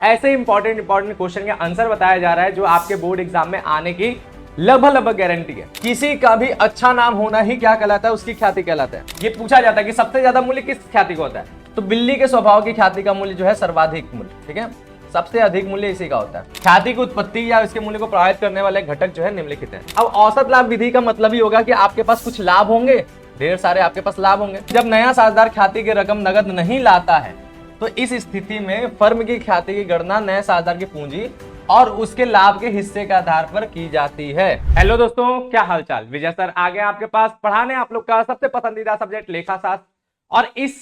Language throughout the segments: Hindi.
ऐसे इंपॉर्टेंट क्वेश्चन के आंसर बताया जा रहा है जो आपके बोर्ड एग्जाम में आने की लगभग गारंटी है। किसी का भी अच्छा नाम होना ही क्या कहलाता है, उसकी ख्याति कहलाता है। ये पूछा जाता है कि सबसे ज्यादा मूल्य किस ख्याति को होता है, तो बिल्ली के स्वभाव की ख्याति का मूल्य जो है सर्वाधिक मूल्य, ठीक है, सबसे अधिक मूल्य इसी का होता है। ख्याति की उत्पत्ति या इसके मूल्य को प्रभावित करने वाले घटक जो है निम्नलिखित हैं। अब औसत लाभ विधि का मतलब ही होगा कि आपके पास कुछ लाभ होंगे, ढेर सारे आपके पास लाभ होंगे। जब नया साझेदार ख्याति की रकम नगद नहीं लाता है तो इस स्थिति में फर्म की ख्याति की गणना नए साझेदार की पूंजी और उसके लाभ के हिस्से के आधार पर की जाती है। हेलो दोस्तों, क्या हालचाल। विजय सर आ गए आपके पास पढ़ाने आप लोग का सबसे पसंदीदा सब्जेक्ट लेखाशास्त्र। और इस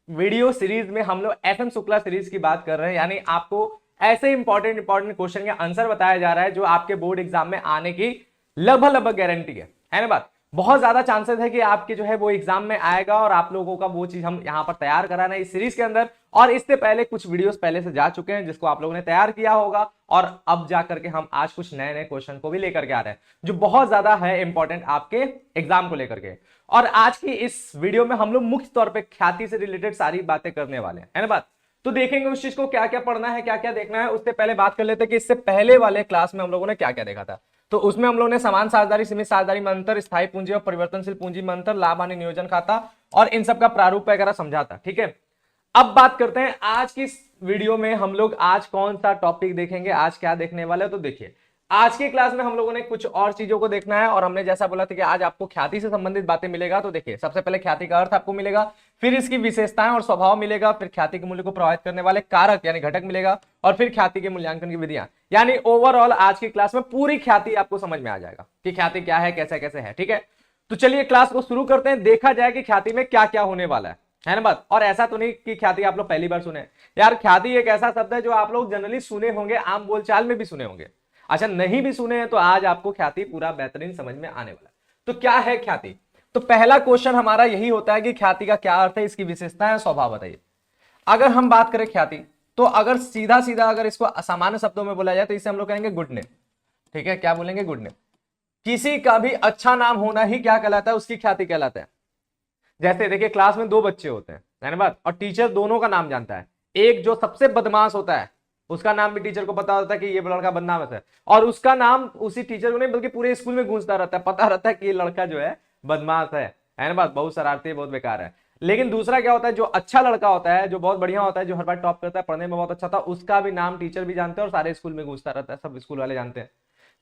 वीडियो सीरीज में हम लोग एस एम शुक्ला सीरीज की बात कर रहे हैं, यानी आपको ऐसे इंपॉर्टेंट क्वेश्चन के आंसर बताया जा रहा है जो आपके बोर्ड एग्जाम में आने की लगभग गारंटी है ना बात। बहुत ज्यादा चांसेस है कि आपके जो है वो एग्जाम में आएगा और आप लोगों का वो चीज हम यहाँ पर तैयार करा रहे हैं इस सीरीज के अंदर। और इससे पहले कुछ वीडियोस पहले से जा चुके हैं जिसको आप लोगों ने तैयार किया होगा, और अब जाकर के हम आज कुछ नए नए क्वेश्चन को भी लेकर के आ रहे हैं जो बहुत ज्यादा है इंपॉर्टेंट आपके एग्जाम को लेकर के। और आज की इस वीडियो में हम लोग मुख्य तौर पर ख्याति से रिलेटेड सारी बातें करने वाले हैं, है ना बात। तो देखेंगे उस चीज को क्या क्या पढ़ना है, क्या क्या देखना है। उससे पहले बात कर लेते हैं कि इससे पहले वाले क्लास में हम लोगों ने क्या क्या देखा था। तो उसमें हम लोगों ने समान साझेदारी, सीमित साझेदारी में अंतर, स्थायी पूंजी और परिवर्तनशील पूंजी में अंतर, लाभ हानि नियोजन खाता और इन सब का प्रारूप वगैरह समझा था, ठीक है। अब बात करते हैं आज की वीडियो में हम लोग आज कौन सा टॉपिक देखेंगे, आज क्या देखने वाले हैं। तो देखिए आज की क्लास में हम लोगों ने कुछ और चीजों को देखना है, और हमने जैसा बोला था कि आज आपको ख्याति से संबंधित बातें मिलेगा। तो देखिए सबसे पहले ख्याति का अर्थ आपको मिलेगा, फिर इसकी विशेषताएं और स्वभाव मिलेगा, फिर ख्याति के मूल्य को प्रभावित करने वाले कारक यानी घटक मिलेगा, और फिर ख्याति के मूल्यांकन की विधियां। यानी ओवरऑल आज की क्लास में पूरी ख्याति आपको समझ में आ जाएगा कि ख्याति क्या है, कैसे कैसे है, ठीक है। तो चलिए क्लास को शुरू करते हैं, देखा जाए कि ख्याति में क्या क्या होने वाला है ना बात। और ऐसा तो नहीं कि ख्याति आप लोग पहली बार सुने यार, ख्याति एक ऐसा शब्द है जो आप लोग जनरली सुने होंगे, आम बोलचाल में भी सुने होंगे। अच्छा नहीं भी सुने हैं तो आज आपको ख्याति पूरा बेहतरीन समझ में आने वाला है। तो क्या है ख्याति, तो पहला क्वेश्चन हमारा यही होता है कि ख्याति का क्या अर्थ है, इसकी विशेषताएं स्वभाव बताइए। अगर हम बात करें ख्याति, तो अगर सीधा सीधा अगर इसको सामान्य शब्दों में बोला जाए तो इसे हम लोग कहेंगे गुड नेम, ठीक है। क्या बोलेंगे, गुड नेम। किसी का भी अच्छा नाम होना ही क्या कहलाता है, उसकी ख्याति कहलाता है। जैसे देखिए क्लास में दो बच्चे होते हैं, है ना बात, और टीचर दोनों का नाम जानता है। एक जो सबसे बदमाश होता है उसका नाम भी टीचर को पता होता है कि ये लड़का बदमाश है, और उसका नाम उसी टीचर को नहीं बल्कि पूरे स्कूल में गूंजता रहता है, पता रहता है कि ये लड़का जो है बदमाश है ना बात, बहुत शरारती है, बहुत बेकार है। लेकिन दूसरा क्या होता है, जो अच्छा लड़का होता है, जो बहुत बढ़िया होता है, जो हर बार टॉप करता है, पढ़ने में बहुत अच्छा था, उसका भी नाम टीचर भी जानते हैं और सारे स्कूल में गूंजता रहता है, सब स्कूल वाले जानते हैं।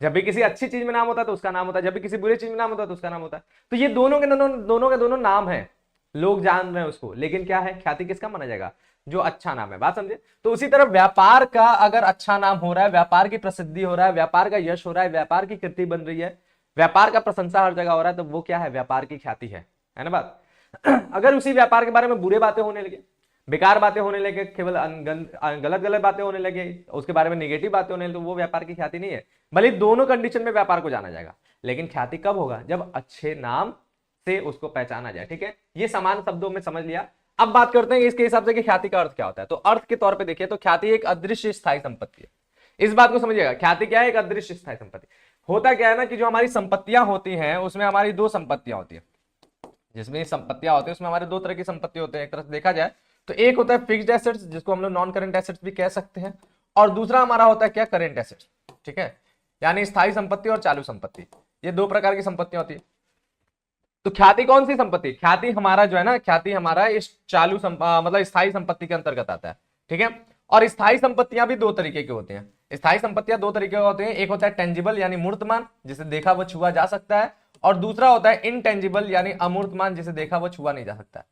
जब भी किसी अच्छी चीज में नाम होता है तो उसका नाम होता है, जब भी किसी बुरी चीज में नाम होता है तो उसका नाम होता है। तो ये दोनों के दोनों नाम है, लोग जान रहे हैं उसको। लेकिन क्या है, ख्याति किसका माना जाएगा, जो अच्छा नाम है, बात समझे। तो उसी तरह व्यापार का अगर अच्छा नाम हो रहा है, व्यापार की प्रसिद्धि हो रहा है, व्यापार का यश हो रहा है, व्यापार की कीर्ति बन रही है, व्यापार का प्रशंसा हर जगह हो रहा है, तो वो क्या है, व्यापार की ख्याति है ना बात। अगर उसी व्यापार के बारे में बुरे बातें होने लगे, बेकार बातें होने लगे, केवल गलत गलत बातें होने लगे, उसके बारे में निगेटिव बातें होने लगे, तो वो व्यापार की ख्याति नहीं है। भले दोनों कंडीशन में व्यापार को जाना जाएगा, लेकिन ख्याति कब होगा, जब अच्छे नाम से उसको पहचाना जाए, ठीक है। ये समान शब्दों में समझ लिया। अब बात करते हैं इसके हिसाब से कि ख्याति का अर्थ क्या होता है। तो अर्थ के तौर पे देखिए तो ख्याति एक अदृश्य स्थायी संपत्ति है। इस बात को समझिएगा, ख्याति क्या है, एक अदृश्य स्थायी संपत्ति। होता क्या है ना कि जो हमारी संपत्तियां होती हैं उसमें हमारी दो संपत्तियां होती है, जिसमें संपत्तियां होती है उसमें हमारे दो तरह की संपत्ति होते हैं। एक तरह से देखा जाए तो एक होता है फिक्स्ड एसेट्स, जिसको हम लोग नॉन करेंट एसेट्स भी कह सकते हैं, और दूसरा हमारा होता है क्या, करेंट एसेट्स, ठीक है। यानी स्थायी संपत्ति और चालू संपत्ति, ये दो प्रकार की संपत्तियां होती है। तो ख्याति कौन सी संपत्ति, ख्याति हमारा जो है ना, ख्याति हमारा इस चालू मतलब स्थायी संपत्ति के अंतर्गत आता है, ठीक है। और स्थायी संपत्तियां भी दो तरीके की होती हैं। स्थायी संपत्तियां दो तरीके की होती हैं, एक होता है टेंजिबल यानी मूर्तमान, जिसे देखा व छुआ जा सकता है, और दूसरा होता है इनटेंजिबल यानी अमूर्तमान, जिसे देखा व छुआ नहीं जा सकता।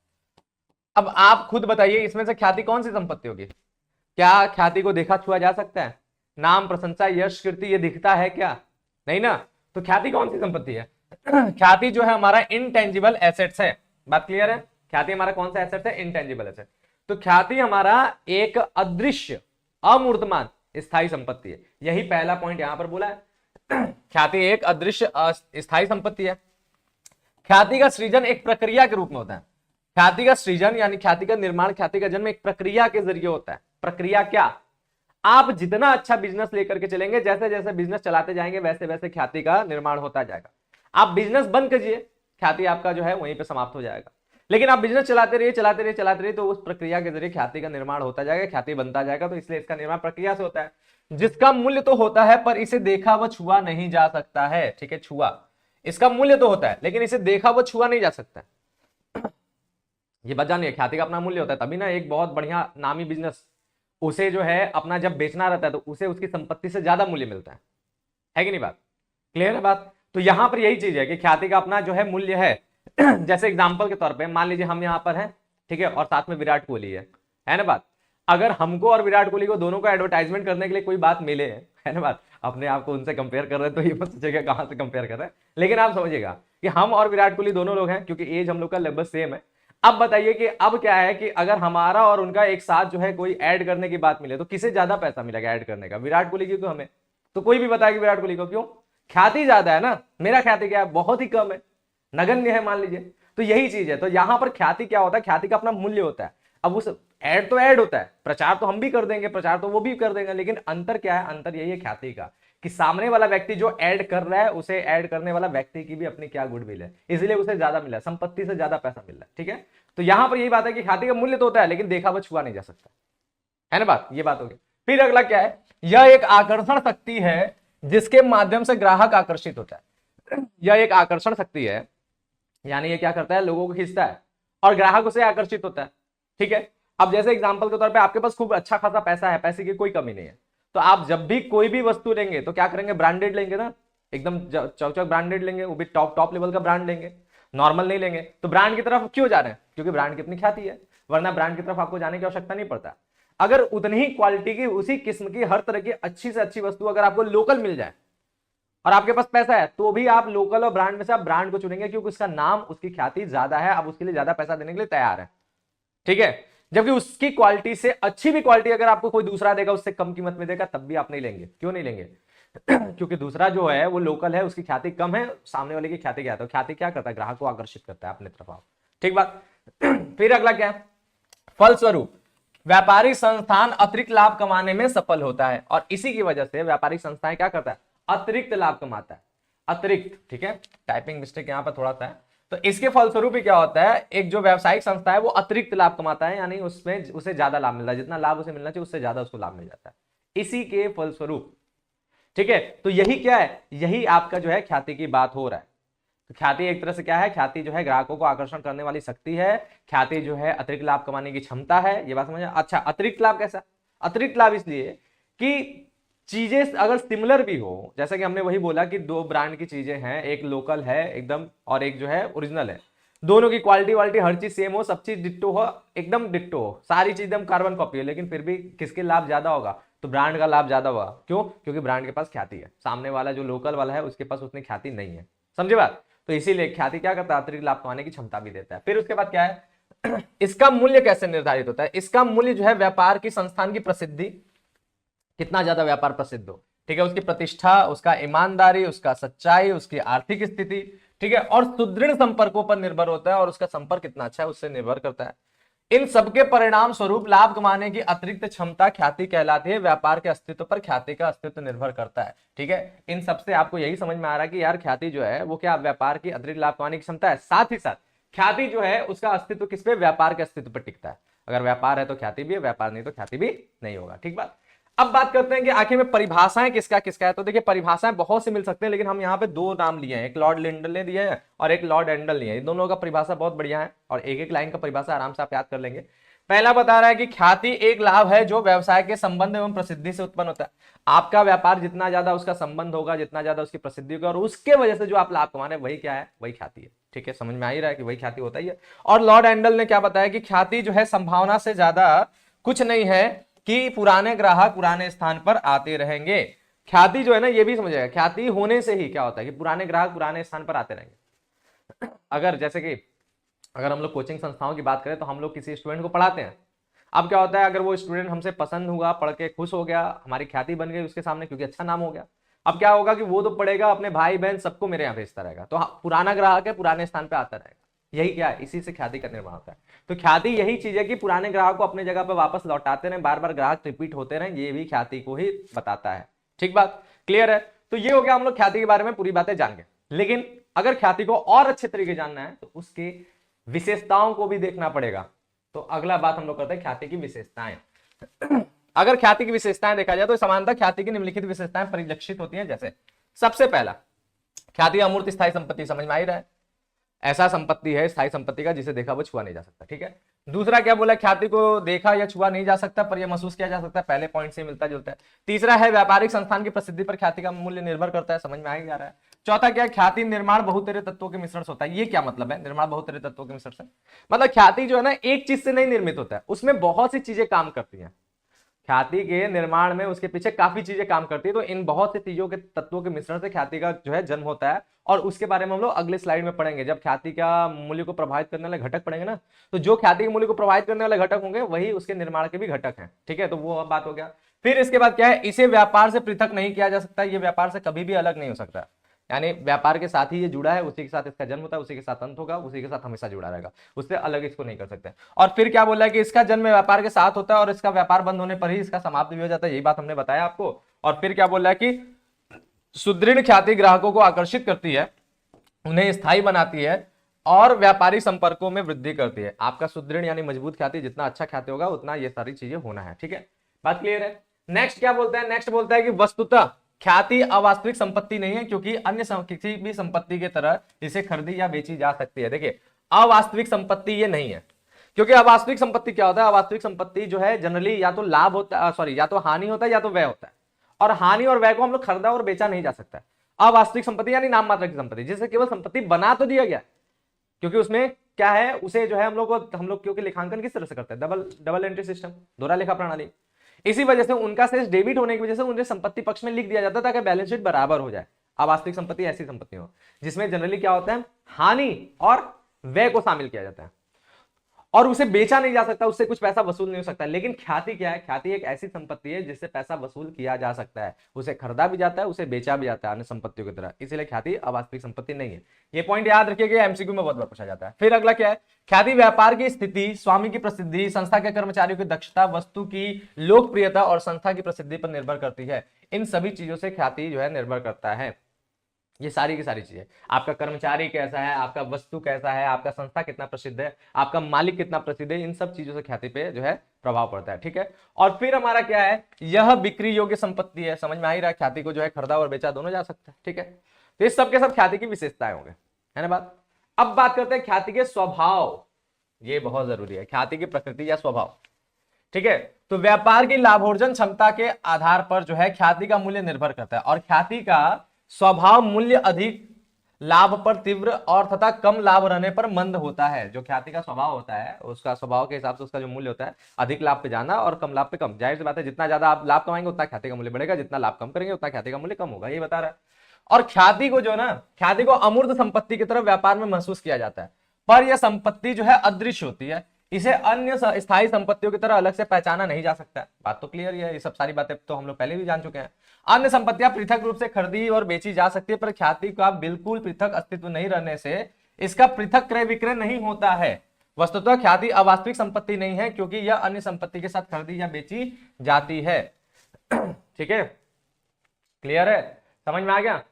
अब आप खुद बताइए इसमें से ख्याति कौन सी संपत्ति होगी। क्या ख्याति को देखा छुआ जा सकता है, नाम प्रशंसा यश कीर्ति ये दिखता है क्या, नहीं ना। तो ख्याति कौन सी संपत्ति है, ख्याति जो है हमारा इनटेंजिबल एसेट्स है। बात क्लियर है, ख्याति हमारा कौन सा एसेट है, इनटेंजिबल एसेट। तो ख्याति हमारा एक अदृश्य अमूर्तमान स्थायी संपत्ति है, यही पहला पॉइंट यहां पर बोला है। ख्याति एक अदृश्य स्थायी संपत्ति है। ख्याति का सृजन एक प्रक्रिया के रूप में होता है। ख्याति का सृजन यानी ख्याति का निर्माण, ख्याति का जन्म एक प्रक्रिया के जरिए होता है। प्रक्रिया क्या, आप जितना अच्छा बिजनेस लेकर के चलेंगे, जैसे जैसे बिजनेस चलाते जाएंगे वैसे वैसे ख्याति का निर्माण होता जाएगा। आप बिजनेस बंद कीजिए, ख्याति आपका जो है वहीं पे समाप्त हो जाएगा। लेकिन आप बिजनेस चलाते रहिए तो उस प्रक्रिया के जरिए ख्याति का निर्माण होता जाएगा, ख्याति बनता जाएगा। तो इसलिए इसका निर्माण प्रक्रिया से होता है, जिसका मूल्य तो होता है पर इसे देखा व छुआ नहीं जा सकता है। ठीक है, छुआ, इसका मूल्य तो होता है लेकिन इसे देखा व छुआ नहीं जा सकता। ये बात जानिए, ख्याति का अपना मूल्य होता है, तभी ना एक बहुत बढ़िया नामी बिजनेस उसे जो है अपना जब बेचना रहता है तो उसे उसकी संपत्ति से ज्यादा मूल्य मिलता है कि नहीं? बात क्लियर है बात? तो यहां पर यही चीज है कि ख्याति का अपना जो है मूल्य है। जैसे एग्जांपल के तौर पे मान लीजिए हम यहां पर हैं, ठीक है, और साथ में विराट कोहली है ना बात। अगर हमको और विराट कोहली को दोनों को एडवर्टाइजमेंट करने के लिए कोई बात मिले, है ना बात, अपने आप को उनसे कंपेयर कर रहे हैं तो ये मत सोचिएगा कहां से कंपेयर कर रहे हैं, लेकिन आप समझिएगा कि हम और विराट कोहली दोनों लोग हैं क्योंकि एज हम लोग का लगभग सेम है। अब बताइए कि अब क्या है कि अगर हमारा और उनका एक साथ जो है कोई ऐड करने की बात मिले तो किसे ज्यादा पैसा मिलेगा ऐड करने का, विराट कोहली की? हमें तो कोई भी बताएगा विराट कोहली को, क्यों? ख्याति ज्यादा है ना, मेरा ख्याति क्या है, बहुत ही कम है, नगण्य है मान लीजिए। तो यही चीज है, तो यहां पर ख्याति क्या होता है, ख्याति का अपना मूल्य होता है। अब उस ऐड तो ऐड होता है, प्रचार तो हम भी कर देंगे, प्रचार तो वो भी कर देंगे, लेकिन अंतर क्या है, अंतर यही है ख्याति का कि सामने वाला व्यक्ति जो ऐड कर रहा है उसे ऐड करने वाला व्यक्ति की भी अपनी क्या गुडविल है, इसलिए उसे ज्यादा मिला, संपत्ति से ज्यादा पैसा मिल रहा है। ठीक है, तो यहां पर यही बात है कि ख्याति का मूल्य तो होता है लेकिन देखा व छुआ नहीं जा सकता, है ना बात, ये बात होगी। फिर अगला क्या है, यह एक आकर्षण शक्ति है जिसके माध्यम से ग्राहक आकर्षित होता है। यह एक आकर्षण शक्ति है, यानी ये क्या करता है, लोगों को खींचता है और ग्राहक उसे आकर्षित होता है। ठीक है, अब जैसे एग्जांपल के तौर पे आपके पास खूब अच्छा खासा पैसा है, पैसे की कोई कमी नहीं है, तो आप जब भी कोई भी वस्तु लेंगे तो क्या करेंगे, ब्रांडेड लेंगे ना, एकदम चौक ब्रांडेड लेंगे, वो भी टॉप लेवल का ब्रांड लेंगे, नॉर्मल नहीं लेंगे। तो ब्रांड की तरफ क्यों जा रहे हैं, क्योंकि ब्रांड की अपनी ख्याति है, वरना ब्रांड की तरफ आपको जाने की आवश्यकता नहीं पड़ता। अगर उतनी ही क्वालिटी की, उसी किस्म की, हर तरह की अच्छी से अच्छी वस्तु अगर आपको लोकल मिल जाए और आपके पास पैसा है तो भी आप लोकल और ब्रांड में से आप ब्रांड को चुनेंगे क्योंकि उसका नाम, उसकी ख्याति ज्यादा है, आप उसके लिए ज्यादा पैसा देने के लिए तैयार है। ठीक है, जबकि उसकी क्वालिटी से अच्छी भी क्वालिटी अगर आपको कोई दूसरा देगा, उससे कम कीमत में देगा, तब भी आप नहीं लेंगे। क्यों नहीं लेंगे? क्योंकि दूसरा जो है वो लोकल है, उसकी ख्याति कम है, सामने वाले की ख्याति क्या है, तो ख्याति क्या करता है, ग्राहक को आकर्षित करता है अपने तरफ आओ। ठीक बात। फिर अगला क्या है, फलस्वरूप व्यापारिक संस्थान अतिरिक्त लाभ कमाने में सफल होता है, और इसी की वजह से व्यापारिक संस्थाएं क्या करता है, अतिरिक्त लाभ कमाता है, अतिरिक्त। ठीक है, टाइपिंग मिस्टेक यहां पर थोड़ा सा है। तो इसके फलस्वरूप ही क्या होता है, एक जो व्यावसायिक संस्था है वो अतिरिक्त लाभ कमाता है, यानी उसमें उसे ज्यादा लाभ मिलता है, जितना लाभ उसे मिलना चाहिए उससे ज्यादा उसको लाभ मिल जाता है, इसी के फलस्वरूप। ठीक है, तो यही क्या है, यही आपका जो है ख्याति की बात हो रहा है। तो ख्याति एक तरह से क्या है, ख्याति जो है ग्राहकों को आकर्षण करने वाली शक्ति है, ख्याति जो है अतिरिक्त लाभ कमाने की क्षमता है। ये बात समझ। अच्छा, अतिरिक्त लाभ कैसा, अतिरिक्त लाभ इसलिए कि चीजें अगर सिमिलर भी हो, जैसा कि हमने वही बोला कि दो ब्रांड की चीजें हैं, एक लोकल है एकदम और एक जो है ओरिजिनल है, दोनों की क्वालिटी वालिटी हर चीज सेम हो, सब चीज डिट्टो हो, एकदम डिट्टो हो, सारी चीज एकदम कार्बन कॉपी हो, लेकिन फिर भी किसके लाभ ज्यादा होगा, तो ब्रांड का लाभ ज्यादा होगा। क्यों? क्योंकि ब्रांड के पास ख्याति है, सामने वाला जो लोकल वाला है उसके पास उतनी ख्याति नहीं है। समझे बात? तो इसीलिए ख्याति क्या करता है, अतिरिक्त लाभ कमाने की क्षमता भी देता है। फिर उसके बाद क्या है, इसका मूल्य कैसे निर्धारित होता है, इसका मूल्य जो है व्यापार की संस्थान की प्रसिद्धि, कितना ज्यादा व्यापार प्रसिद्ध हो, ठीक है, उसकी प्रतिष्ठा, उसका ईमानदारी, उसका सच्चाई, उसकी आर्थिक स्थिति, ठीक है, और सुदृढ़ संपर्कों पर निर्भर होता है, और उसका संपर्क कितना अच्छा है उससे निर्भर करता है। इन सबके परिणाम स्वरूप लाभ कमाने की अतिरिक्त क्षमता ख्याति कहलाती है। व्यापार के अस्तित्व पर ख्याति का अस्तित्व निर्भर करता है। ठीक है, इन सबसे आपको यही समझ में आ रहा है कि यार ख्याति जो है वो क्या, व्यापार की अतिरिक्त लाभ कमाने की क्षमता है, साथ ही साथ ख्याति जो है उसका अस्तित्व किस पे, व्यापार के अस्तित्व पर टिकता है। अगर व्यापार है तो ख्याति भी है, व्यापार नहीं तो ख्याति भी नहीं होगा। ठीक बात। अब बात करते हैं कि आखिर में परिभाषाएं किसका किसका है। तो देखिए परिभाषाएं बहुत से मिल सकते हैं, लेकिन हम यहाँ पे दो नाम लिए हैं, एक लॉर्ड लिंडल ने दिए हैं और एक लॉर्ड एंडल लिए हैं। इन दोनों का परिभाषा बहुत बढ़िया है और एक एक लाइन का परिभाषा आराम से आप याद कर लेंगे। पहला बता रहा है कि ख्याति एक लाभ है जो व्यवसाय के संबंध एवं प्रसिद्धि से उत्पन्न होता है। आपका व्यापार जितना ज्यादा उसका संबंध होगा, जितना ज्यादा उसकी प्रसिद्धि होगा, और उसके वजह से जो आप लाभ कमा रहे हैं वही क्या है, वही ख्याति है। ठीक है, समझ में आ ही रहा है कि वही ख्याति होता ही है। और लॉर्ड एंडल ने क्या बताया कि ख्याति जो है संभावना से ज्यादा कुछ नहीं है कि पुराने ग्राहक पुराने स्थान पर आते रहेंगे। ख्याति जो है ना, ये भी समझेगा, ख्याति होने से ही क्या होता है कि पुराने ग्राहक पुराने स्थान पर आते रहेंगे। अगर जैसे कि अगर हम लोग कोचिंग संस्थाओं की बात करें तो हम लोग किसी स्टूडेंट को पढ़ाते हैं। अब क्या होता है, अगर वो स्टूडेंट हमसे पसंद हुआ, पढ़ के खुश हो गया, हमारी ख्याति बन गई उसके सामने क्योंकि अच्छा नाम हो गया, अब क्या होगा कि वो तो पढ़ेगा, अपने भाई बहन सबको मेरे यहाँ भेजता रहेगा, तो पुराना ग्राहक है पुराने स्थान पर आता रहेगा। यही क्या है, इसी से ख्याति का निर्माण होता है। तो ख्याति यही चीज है कि पुराने ग्राहक को अपने जगह पर वापस लौटाते रहे, बार बार ग्राहक रिपीट होते रहे, ये भी ख्याति को ही बताता है। ठीक बात, क्लियर है। तो ये हो गया, हम लोग ख्याति के बारे में पूरी बातें जान गए। लेकिन अगर ख्याति को और अच्छे तरीके जानना है तो उसके विशेषताओं को भी देखना पड़ेगा। तो अगला बात हम लोग करते हैं ख्याति की विशेषताएं। अगर ख्याति की विशेषताएं देखा जाए तो सामान्यतः ख्याति की निम्नलिखित विशेषताएं परिलक्षित होती हैं। जैसे सबसे पहला, ख्याति अमूर्त स्थायी संपत्ति, समझ में आ ही रहा है, ऐसा संपत्ति है स्थायी संपत्ति का जिसे देखा वो छुआ नहीं जा सकता। ठीक है। दूसरा क्या बोला, ख्याति को देखा या छुआ नहीं जा सकता पर यह महसूस किया जा सकता है, पहले पॉइंट से मिलता जुलता है। तीसरा है व्यापारिक संस्थान की प्रसिद्धि पर ख्याति का मूल्य निर्भर करता है, समझ में आ ही जा रहा है। चौथा क्या है, ख्याति निर्माण बहुतेरे तत्वों के मिश्रण से होता है। ये क्या मतलब है, निर्माण बहुतेरे तत्वों के मिश्रण से? मतलब ख्याति जो है ना एक चीज से नहीं निर्मित होता है, उसमें बहुत सी चीजें काम करती हैं। ख्याति के निर्माण में उसके पीछे काफी चीजें काम करती है। तो इन बहुत से चीजों के तत्वों के मिश्रण से ख्याति का जो है जन्म होता है, और उसके बारे में हम लोग अगले स्लाइड में पढ़ेंगे। जब ख्याति का मूल्य को प्रभावित करने वाले घटक पढ़ेंगे ना, तो जो ख्याति के मूल्य को प्रभावित करने वाले घटक होंगे वही उसके निर्माण के भी घटक हैं। ठीक है, तो वो बात हो गया। फिर इसके बाद क्या है, इसे व्यापार से पृथक नहीं किया जा सकता, ये व्यापार से कभी भी अलग नहीं हो सकता। यानी व्यापार के साथ ही ये जुड़ा है, उसी के साथ इसका जन्म होता है, उसी के साथ अंत होगा, उसी के साथ हमेशा जुड़ा रहेगा, उससे अलग इसको नहीं कर सकते। और फिर क्या बोला है कि इसका जन्म व्यापार के साथ होता है और इसका व्यापार बंद होने पर ही इसका समाप्त भी हो जाता है, यही बात हमने बताया आपको। और फिर क्या बोला है कि सुदृढ़ ख्याति ग्राहकों को आकर्षित करती है, उन्हें स्थायी बनाती है और व्यापारिक संपर्कों में वृद्धि करती है। आपका सुदृढ़ यानी मजबूत ख्याति, जितना अच्छा ख्याति होगा उतना ये सारी चीजें होना है। ठीक है, बात क्लियर है। नेक्स्ट क्या बोलता है, नेक्स्ट बोलता है कि वस्तुतः ख्याति अवास्तविक संपत्ति नहीं है, क्योंकि अन्य किसी भी संपत्ति की तरह इसे खरीदी या बेची जा सकती है। देखिए, अवास्तविक संपत्ति ये नहीं है, क्योंकि अवास्तविक संपत्ति क्या होता है, अवास्तविक संपत्ति जो है जनरली या तो लाभ होता है, सॉरी, या तो हानि होता है या तो व्यय होता है, और हानि और व्यय को हम लोग खरीदा और बेचा नहीं जा सकता। अवास्तविक संपत्ति यानी नाम मात्र की संपत्ति, जिसे केवल संपत्ति बना तो दिया गया, क्योंकि उसमें क्या है, उसे जो है हम लोग क्योंकि लेखांकन किस तरह से करते हैं, डबल एंट्री सिस्टम, दोहरा लेखा प्रणाली। इसी वजह से उनका शेष डेबिट होने की वजह से उन्हें संपत्ति पक्ष में लिख दिया जाता है ताकि बैलेंस शीट बराबर हो जाए। अवास्तविक संपत्ति ऐसी संपत्ति हो जिसमें जनरली क्या होता है, हानि और व्यय को शामिल किया जाता है, और उसे बेचा नहीं जा सकता, उससे कुछ पैसा वसूल नहीं हो सकता। लेकिन ख्याति क्या है, ख्याति एक ऐसी संपत्ति है जिससे पैसा वसूल किया जा सकता है, उसे खरीदा भी जाता है, उसे बेचा भी जाता है अन्य संपत्तियों की तरह, इसलिए ख्याति अवास्तविक संपत्ति नहीं है। ये पॉइंट याद रखिएगा, एमसीक्यू में बहुत बार पूछा जाता है। फिर अगला क्या है, ख्याति व्यापार की स्थिति, स्वामी की प्रसिद्धि, संस्था के कर्मचारियों की दक्षता, वस्तु की लोकप्रियता और संस्था की प्रसिद्धि पर निर्भर करती है। इन सभी चीजों से ख्याति जो है निर्भर करता है। ये सारी की सारी चीजें, आपका कर्मचारी कैसा है, आपका वस्तु कैसा है, आपका संस्था कितना प्रसिद्ध है, आपका मालिक कितना प्रसिद्ध है, इन सब चीजों से ख्याति पे जो है प्रभाव पड़ता है। ठीक है, और फिर हमारा क्या है, यह बिक्री योग्य संपत्ति है, समझ में आ ही रहा है, ख्याति को जो है खरीदा और बेचा दोनों जा सकता है। ठीक है, तो इस सब के सब ख्याति की विशेषताएं होंगे, है ना बात। अब बात करते हैं ख्याति के स्वभाव, ये बहुत जरूरी है, ख्याति की प्रकृति या स्वभाव। ठीक है, तो व्यापार की लाभोर्जन क्षमता के आधार पर जो है ख्याति का मूल्य निर्भर करता है, और ख्याति का स्वभाव मूल्य अधिक लाभ पर तीव्र और तथा कम लाभ रहने पर मंद होता है। जो ख्याति का स्वभाव होता है, उसका स्वभाव के हिसाब से उसका जो मूल्य होता है, अधिक लाभ पे जाना और कम लाभ पे कम। जाहिर सी बात है, जितना ज्यादा आप लाभ कमाएंगे उतना ख्याति का मूल्य बढ़ेगा, जितना लाभ कम करेंगे उतना ख्याति का मूल्य कम होगा, ये बता रहा है। और ख्याति को जो ना, ख्याति को अमूर्त संपत्ति की तरफ व्यापार में महसूस किया जाता है, पर यह संपत्ति जो है अदृश्य होती है, इसे अन्य स्थायी संपत्तियों की तरह अलग से पहचाना नहीं जा सकता। बात तो क्लियर है, ये सब सारी बातें तो हम लोग पहले भी जान चुके हैं। अन्य संपत्तियां पृथक रूप से खरीदी और बेची जा सकती है, पर ख्याति का बिल्कुल पृथक अस्तित्व नहीं रहने से इसका पृथक क्रय विक्रय नहीं होता है। वस्तुतः ख्याति अवास्तविक संपत्ति नहीं है, क्योंकि यह अन्य संपत्ति के साथ खरीदी या बेची जाती है। ठीक है, क्लियर है, समझ में आ गया।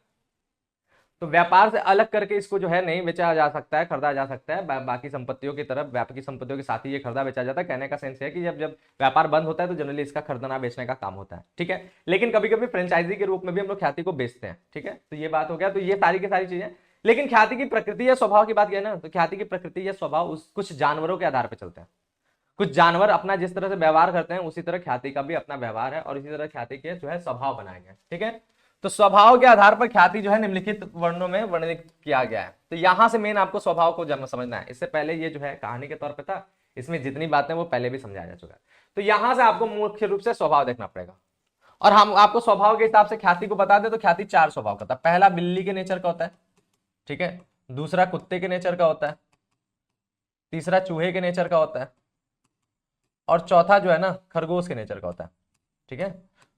तो व्यापार से अलग करके इसको जो है नहीं बेचा जा सकता है, खरीदा जा सकता है, बाकी संपत्तियों की तरफ, व्यापक संपत्तियों के साथ ही ये खरीदा बेचा जाता है। कहने का सेंस है कि जब व्यापार बंद होता है तो जनरली इसका खरीदना बेचने का काम होता है। ठीक है, लेकिन कभी कभी फ्रेंचाइजी के रूप में भी हम लोग ख्याति को बेचते हैं। ठीक है, तो ये बात हो गया। तो ये सारी की सारी चीजें, लेकिन ख्याति की प्रकृति या स्वभाव की बात की ना, तो ख्याति की प्रकृति या स्वभाव कुछ जानवरों के आधार पर चलते हैं। कुछ जानवर अपना जिस तरह से व्यवहार करते हैं उसी तरह ख्याति का भी अपना व्यवहार है, और इसी तरह ख्याति के जो है स्वभाव बनाए गए। ठीक है, तो स्वभाव के आधार पर ख्याति जो है निम्नलिखित वर्णों में वर्णित किया गया है। तो यहां से मेन आपको स्वभाव को समझना है। इससे पहले ये जो है कहानी के तौर पे था, इसमें जितनी बातें वो पहले भी समझाया जा चुका है। तो यहां से आपको मुख्य रूप से स्वभाव देखना पड़ेगा, और हम आपको स्वभाव के हिसाब से ख्याति को बता दें तो ख्याति 4 स्वभाव का था। पहला बिल्ली के नेचर का होता है, ठीक है, दूसरा कुत्ते के नेचर का होता है, तीसरा चूहे के नेचर का होता है, और चौथा जो है ना खरगोश के नेचर का होता है। ठीक है,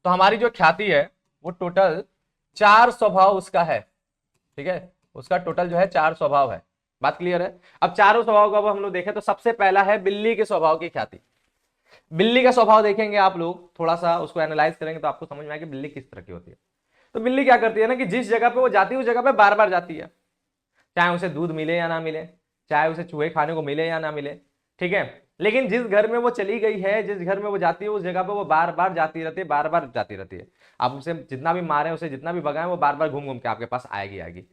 तो हमारी जो ख्याति है वो टोटल 4 स्वभाव उसका है। ठीक है, उसका टोटल जो है 4 स्वभाव है। बात क्लियर है। अब चारों स्वभाव को अब हम लोग देखें तो सबसे पहला है बिल्ली के स्वभाव की ख्याति। बिल्ली का स्वभाव देखेंगे आप लोग, थोड़ा सा उसको एनालाइज करेंगे तो आपको समझ में आएगा कि बिल्ली किस तरह की होती है। तो बिल्ली क्या करती है ना कि जिस जगह पे वो जाती है उस जगह पे बार बार जाती है, चाहे उसे दूध मिले या ना मिले, चाहे उसे चूहे खाने को मिले या ना मिले, ठीक है। लेकिन जिस घर में वो चली गई है, जिस घर में वो जाती है, उस जगह पे वो बार बार जाती रहती है, बार बार जाती रहती है। आप उसे जितना भी मारे, उसे जितना भी भगाएं, वो बार बार घूम घूम के आपके पास आएगी आएगी।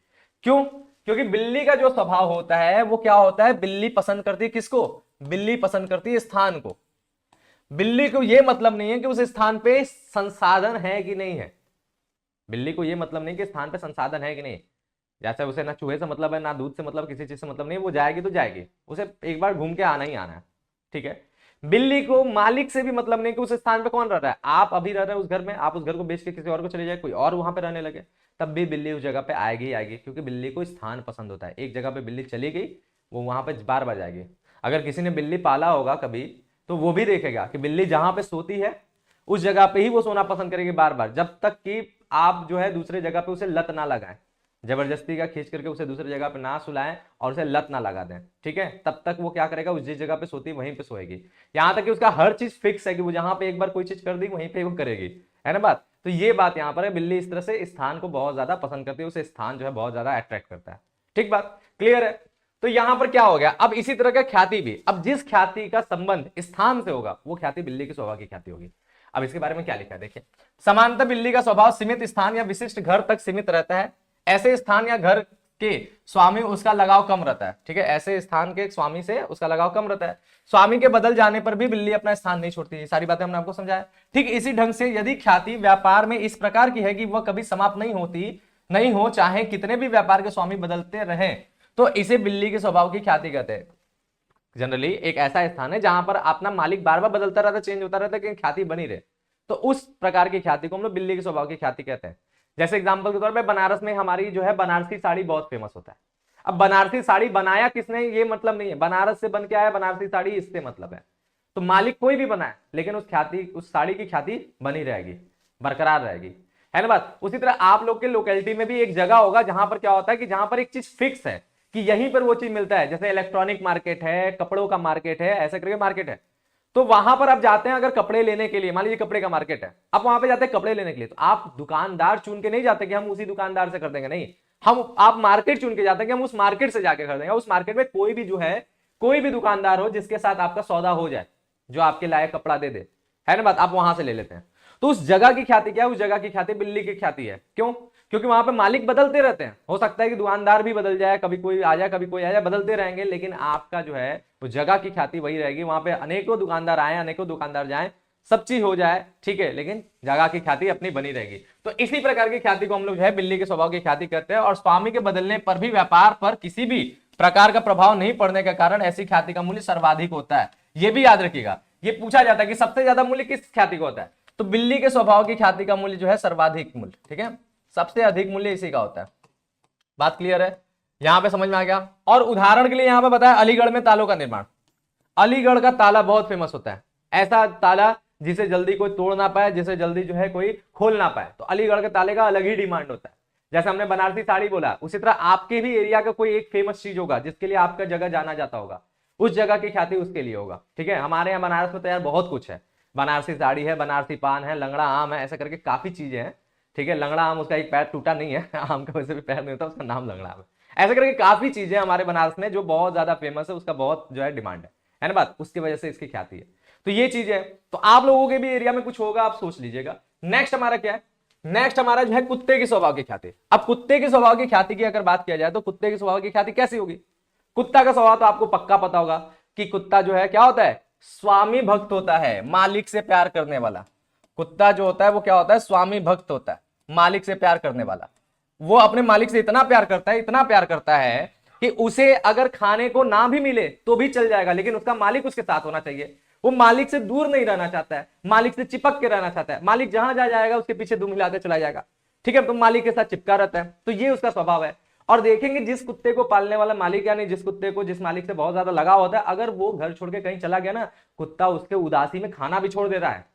क्यों? क्योंकि बिल्ली का जो स्वभाव होता है वो क्या होता है, बिल्ली पसंद करती है किसको? बिल्ली पसंद करती है स्थान को। बिल्ली को यह मतलब नहीं है कि उस स्थान पे संसाधन है कि नहीं है। बिल्ली को यह मतलब नहीं कि स्थान पे संसाधन है कि नहीं। जैसे उसे ना चूहे से मतलब है, ना दूध से मतलब, किसी चीज से मतलब नहीं, वो जाएगी तो जाएगी, उसे एक बार घूम के आना ही आना है, ठीक है। बिल्ली को मालिक से भी मतलब नहीं कि उस स्थान पे कौन रह रहा है। आप अभी रह रहे हैं उस घर में, आप उस घर को बेच के किसी और को चले जाए, कोई और वहां पे रहने लगे, तब भी बिल्ली उस जगह पे आएगी ही आएगी, क्योंकि बिल्ली को स्थान पसंद होता है। एक जगह पे बिल्ली चली गई, वो वहां पे बार बार जाएगी। अगर किसी ने बिल्ली पाला होगा कभी, तो वो भी देखेगा कि बिल्ली जहां पे सोती है उस जगह पे ही वो सोना पसंद करेगी बार बार, जब तक कि आप जो है दूसरे जगह पे उसे लत ना लगाएं, जबरदस्ती का खींच करके उसे दूसरी जगह पे ना सुलाएं और उसे लत ना लगा दें, ठीक है। तब तक वो क्या करेगा, उस जिस जगह पे सोती है वहीं पे सोएगी। यहां तक कि उसका हर चीज फिक्स है कि वो जहां पे एक बार कोई चीज कर दी वहीं पे वो करेगी, है ना बात। तो ये बात यहां पर है, बिल्ली इस तरह से स्थान को बहुत ज्यादा पसंद करती है, उसे स्थान जो है बहुत ज्यादा अट्रैक्ट करता है, ठीक बात क्लियर है। तो यहां पर क्या हो गया, अब इसी तरह का ख्याति भी, अब जिस ख्याति का संबंध स्थान से होगा वो ख्याति बिल्ली के स्वभाव की ख्याति होगी। अब इसके बारे में क्या लिखा है देखिए, समानतः बिल्ली का स्वभाव सीमित स्थान या विशिष्ट घर तक सीमित रहता है। ऐसे स्थान या घर के स्वामी उसका लगाव कम रहता है, ठीक है। ऐसे स्थान के स्वामी से उसका लगाव कम रहता है। स्वामी के बदल जाने पर भी बिल्ली अपना स्थान नहीं छोड़ती। ये सारी बातें हमने आपको समझाया। ठीक इसी ढंग से यदि ख्याति व्यापार में इस प्रकार की है कि वह कभी समाप्त नहीं होती, नहीं हो, चाहे कितने भी व्यापार के स्वामी बदलते रहें, तो इसे बिल्ली के स्वभाव की ख्याति कहते हैं। जनरली एक ऐसा स्थान है जहां पर अपना मालिक बार बार बदलता रहता है, चेंज होता रहता है, लेकिन ख्याति बनी रहे, तो उस प्रकार की ख्याति को हम लोग बिल्ली के स्वभाव की ख्याति कहते हैं। जैसे एग्जांपल के तौर पे बनारस में हमारी जो है बनारसी साड़ी बहुत फेमस होता है। अब बनारसी साड़ी बनाया किसने ये मतलब नहीं है, बनारस से बन के आया बनारसी साड़ी, इससे मतलब है। तो मालिक कोई भी बनाए, लेकिन उस ख्याति, उस साड़ी की ख्याति बनी रहेगी, बरकरार रहेगी, है ना बात। उसी तरह आप लोग के लोकेलिटी में भी एक जगह होगा जहां पर क्या होता है कि जहां पर एक चीज फिक्स है कि यहीं पर वो चीज मिलता है। जैसे इलेक्ट्रॉनिक मार्केट है, कपड़ों का मार्केट है, ऐसा करके मार्केट है। तो वहां पर आप जाते हैं अगर कपड़े लेने के लिए, मान लीजिए कपड़े का मार्केट है, आप वहां पे जाते हैं कपड़े लेने के लिए, तो आप दुकानदार चुन के नहीं जाते कि हम उसी दुकानदार से खरीदेंगे, नहीं, आप मार्केट चुन के जाते हैं कि हम उस मार्केट से जाके खरीदेंगे। उस मार्केट में कोई भी जो है, कोई भी दुकानदार हो जिसके साथ आपका सौदा हो जाए, जो आपके लायक कपड़ा दे दे, है ना बात, आप वहां से ले लेते हैं। तो उस जगह की ख्याति क्या है, उस जगह की ख्याति बिल्ली की ख्याति है। क्यों? क्योंकि वहां पे मालिक बदलते रहते हैं। हो सकता है कि दुकानदार भी बदल जाए, कभी कोई आ जाए कभी कोई आ जाए, बदलते रहेंगे, लेकिन आपका जो है वो जगह की ख्याति वही रहेगी। वहां पे अनेकों दुकानदार आए, अनेकों दुकानदार जाए, सब चीज हो जाए, ठीक है, लेकिन जगह की ख्याति अपनी बनी रहेगी। तो इसी प्रकार की ख्याति को हम लोग जो है बिल्ली के स्वभाव की ख्याति करते हैं। और स्वामी के बदलने पर भी व्यापार पर किसी भी प्रकार का प्रभाव नहीं पड़ने के कारण ऐसी ख्याति का मूल्य सर्वाधिक होता है। यह भी याद रखिएगा, ये पूछा जाता है कि सबसे ज्यादा मूल्य किस ख्याति को होता है, तो बिल्ली के स्वभाव की ख्याति का मूल्य जो है सर्वाधिक मूल्य, ठीक है, सबसे अधिक मूल्य इसी का होता है। बात क्लियर है, यहां पे समझ में आ गया। और उदाहरण के लिए यहां पे बताया अलीगढ़ में तालों का निर्माण। अलीगढ़ का ताला बहुत फेमस होता है, ऐसा ताला जिसे जल्दी कोई तोड़ ना पाए, जिसे जल्दी जो है कोई खोल ना पाए, तो अलीगढ़ के ताले का अलग ही डिमांड होता है। जैसे हमने बनारसी साड़ी बोला, उसी तरह आपके भी एरिया का कोई एक फेमस चीज होगा जिसके लिए आपका जगह जाना जाता होगा, उस जगह की ख्याति उसके लिए होगा, ठीक है। हमारे यहाँ बनारस में तो यार बहुत कुछ है, बनारसी साड़ी है, बनारसी पान है, लंगड़ा आम है, ऐसा करके काफी चीजें हैं, ठीक है। लंगड़ा आम, उसका एक पैर टूटा नहीं है, आम का वैसे भी पैर नहीं होता, उसका नाम लंगड़ा आम है। ऐसा करके काफी चीजें हमारे बनारस में जो बहुत ज्यादा फेमस है, उसका बहुत जो है डिमांड है ना बात, उसकी वजह से इसकी ख्याति है। तो ये चीज है। तो आप लोगों के भी एरिया में कुछ होगा, आप सोच लीजिएगा। नेक्स्ट हमारा क्या है, नेक्स्ट हमारा जो है कुत्ते के स्वभाव की ख्याति। अब कुत्ते के स्वभाव की ख्याति की अगर बात किया जाए तो कुत्ते के स्वभाव की ख्याति कैसी होगी। कुत्ता का स्वभाव तो आपको पक्का पता होगा कि कुत्ता जो है क्या होता है, स्वामी भक्त होता है, मालिक से प्यार करने वाला। कुत्ता जो होता है वो क्या होता है, स्वामी भक्त होता है, मालिक से प्यार करने वाला। वो अपने मालिक से इतना प्यार करता है, इतना प्यार करता है कि उसे अगर खाने को ना भी मिले तो भी चल जाएगा, लेकिन उसका मालिक उसके साथ होना चाहिए। वो मालिक से दूर नहीं रहना चाहता है, मालिक से चिपक के रहना चाहता है। मालिक जहां जा जाएगा उसके पीछे दुम हिलाते चला जाएगा, ठीक है, तो मालिक के साथ चिपका रहता है। तो ये उसका स्वभाव है। और देखेंगे जिस कुत्ते को पालने वाला मालिक, यानी जिस कुत्ते को जिस मालिक से बहुत ज्यादा लगाव होता है, अगर वो घर छोड़ के कहीं चला गया ना, कुत्ता उसके उदासी में खाना भी छोड़ दे रहा है,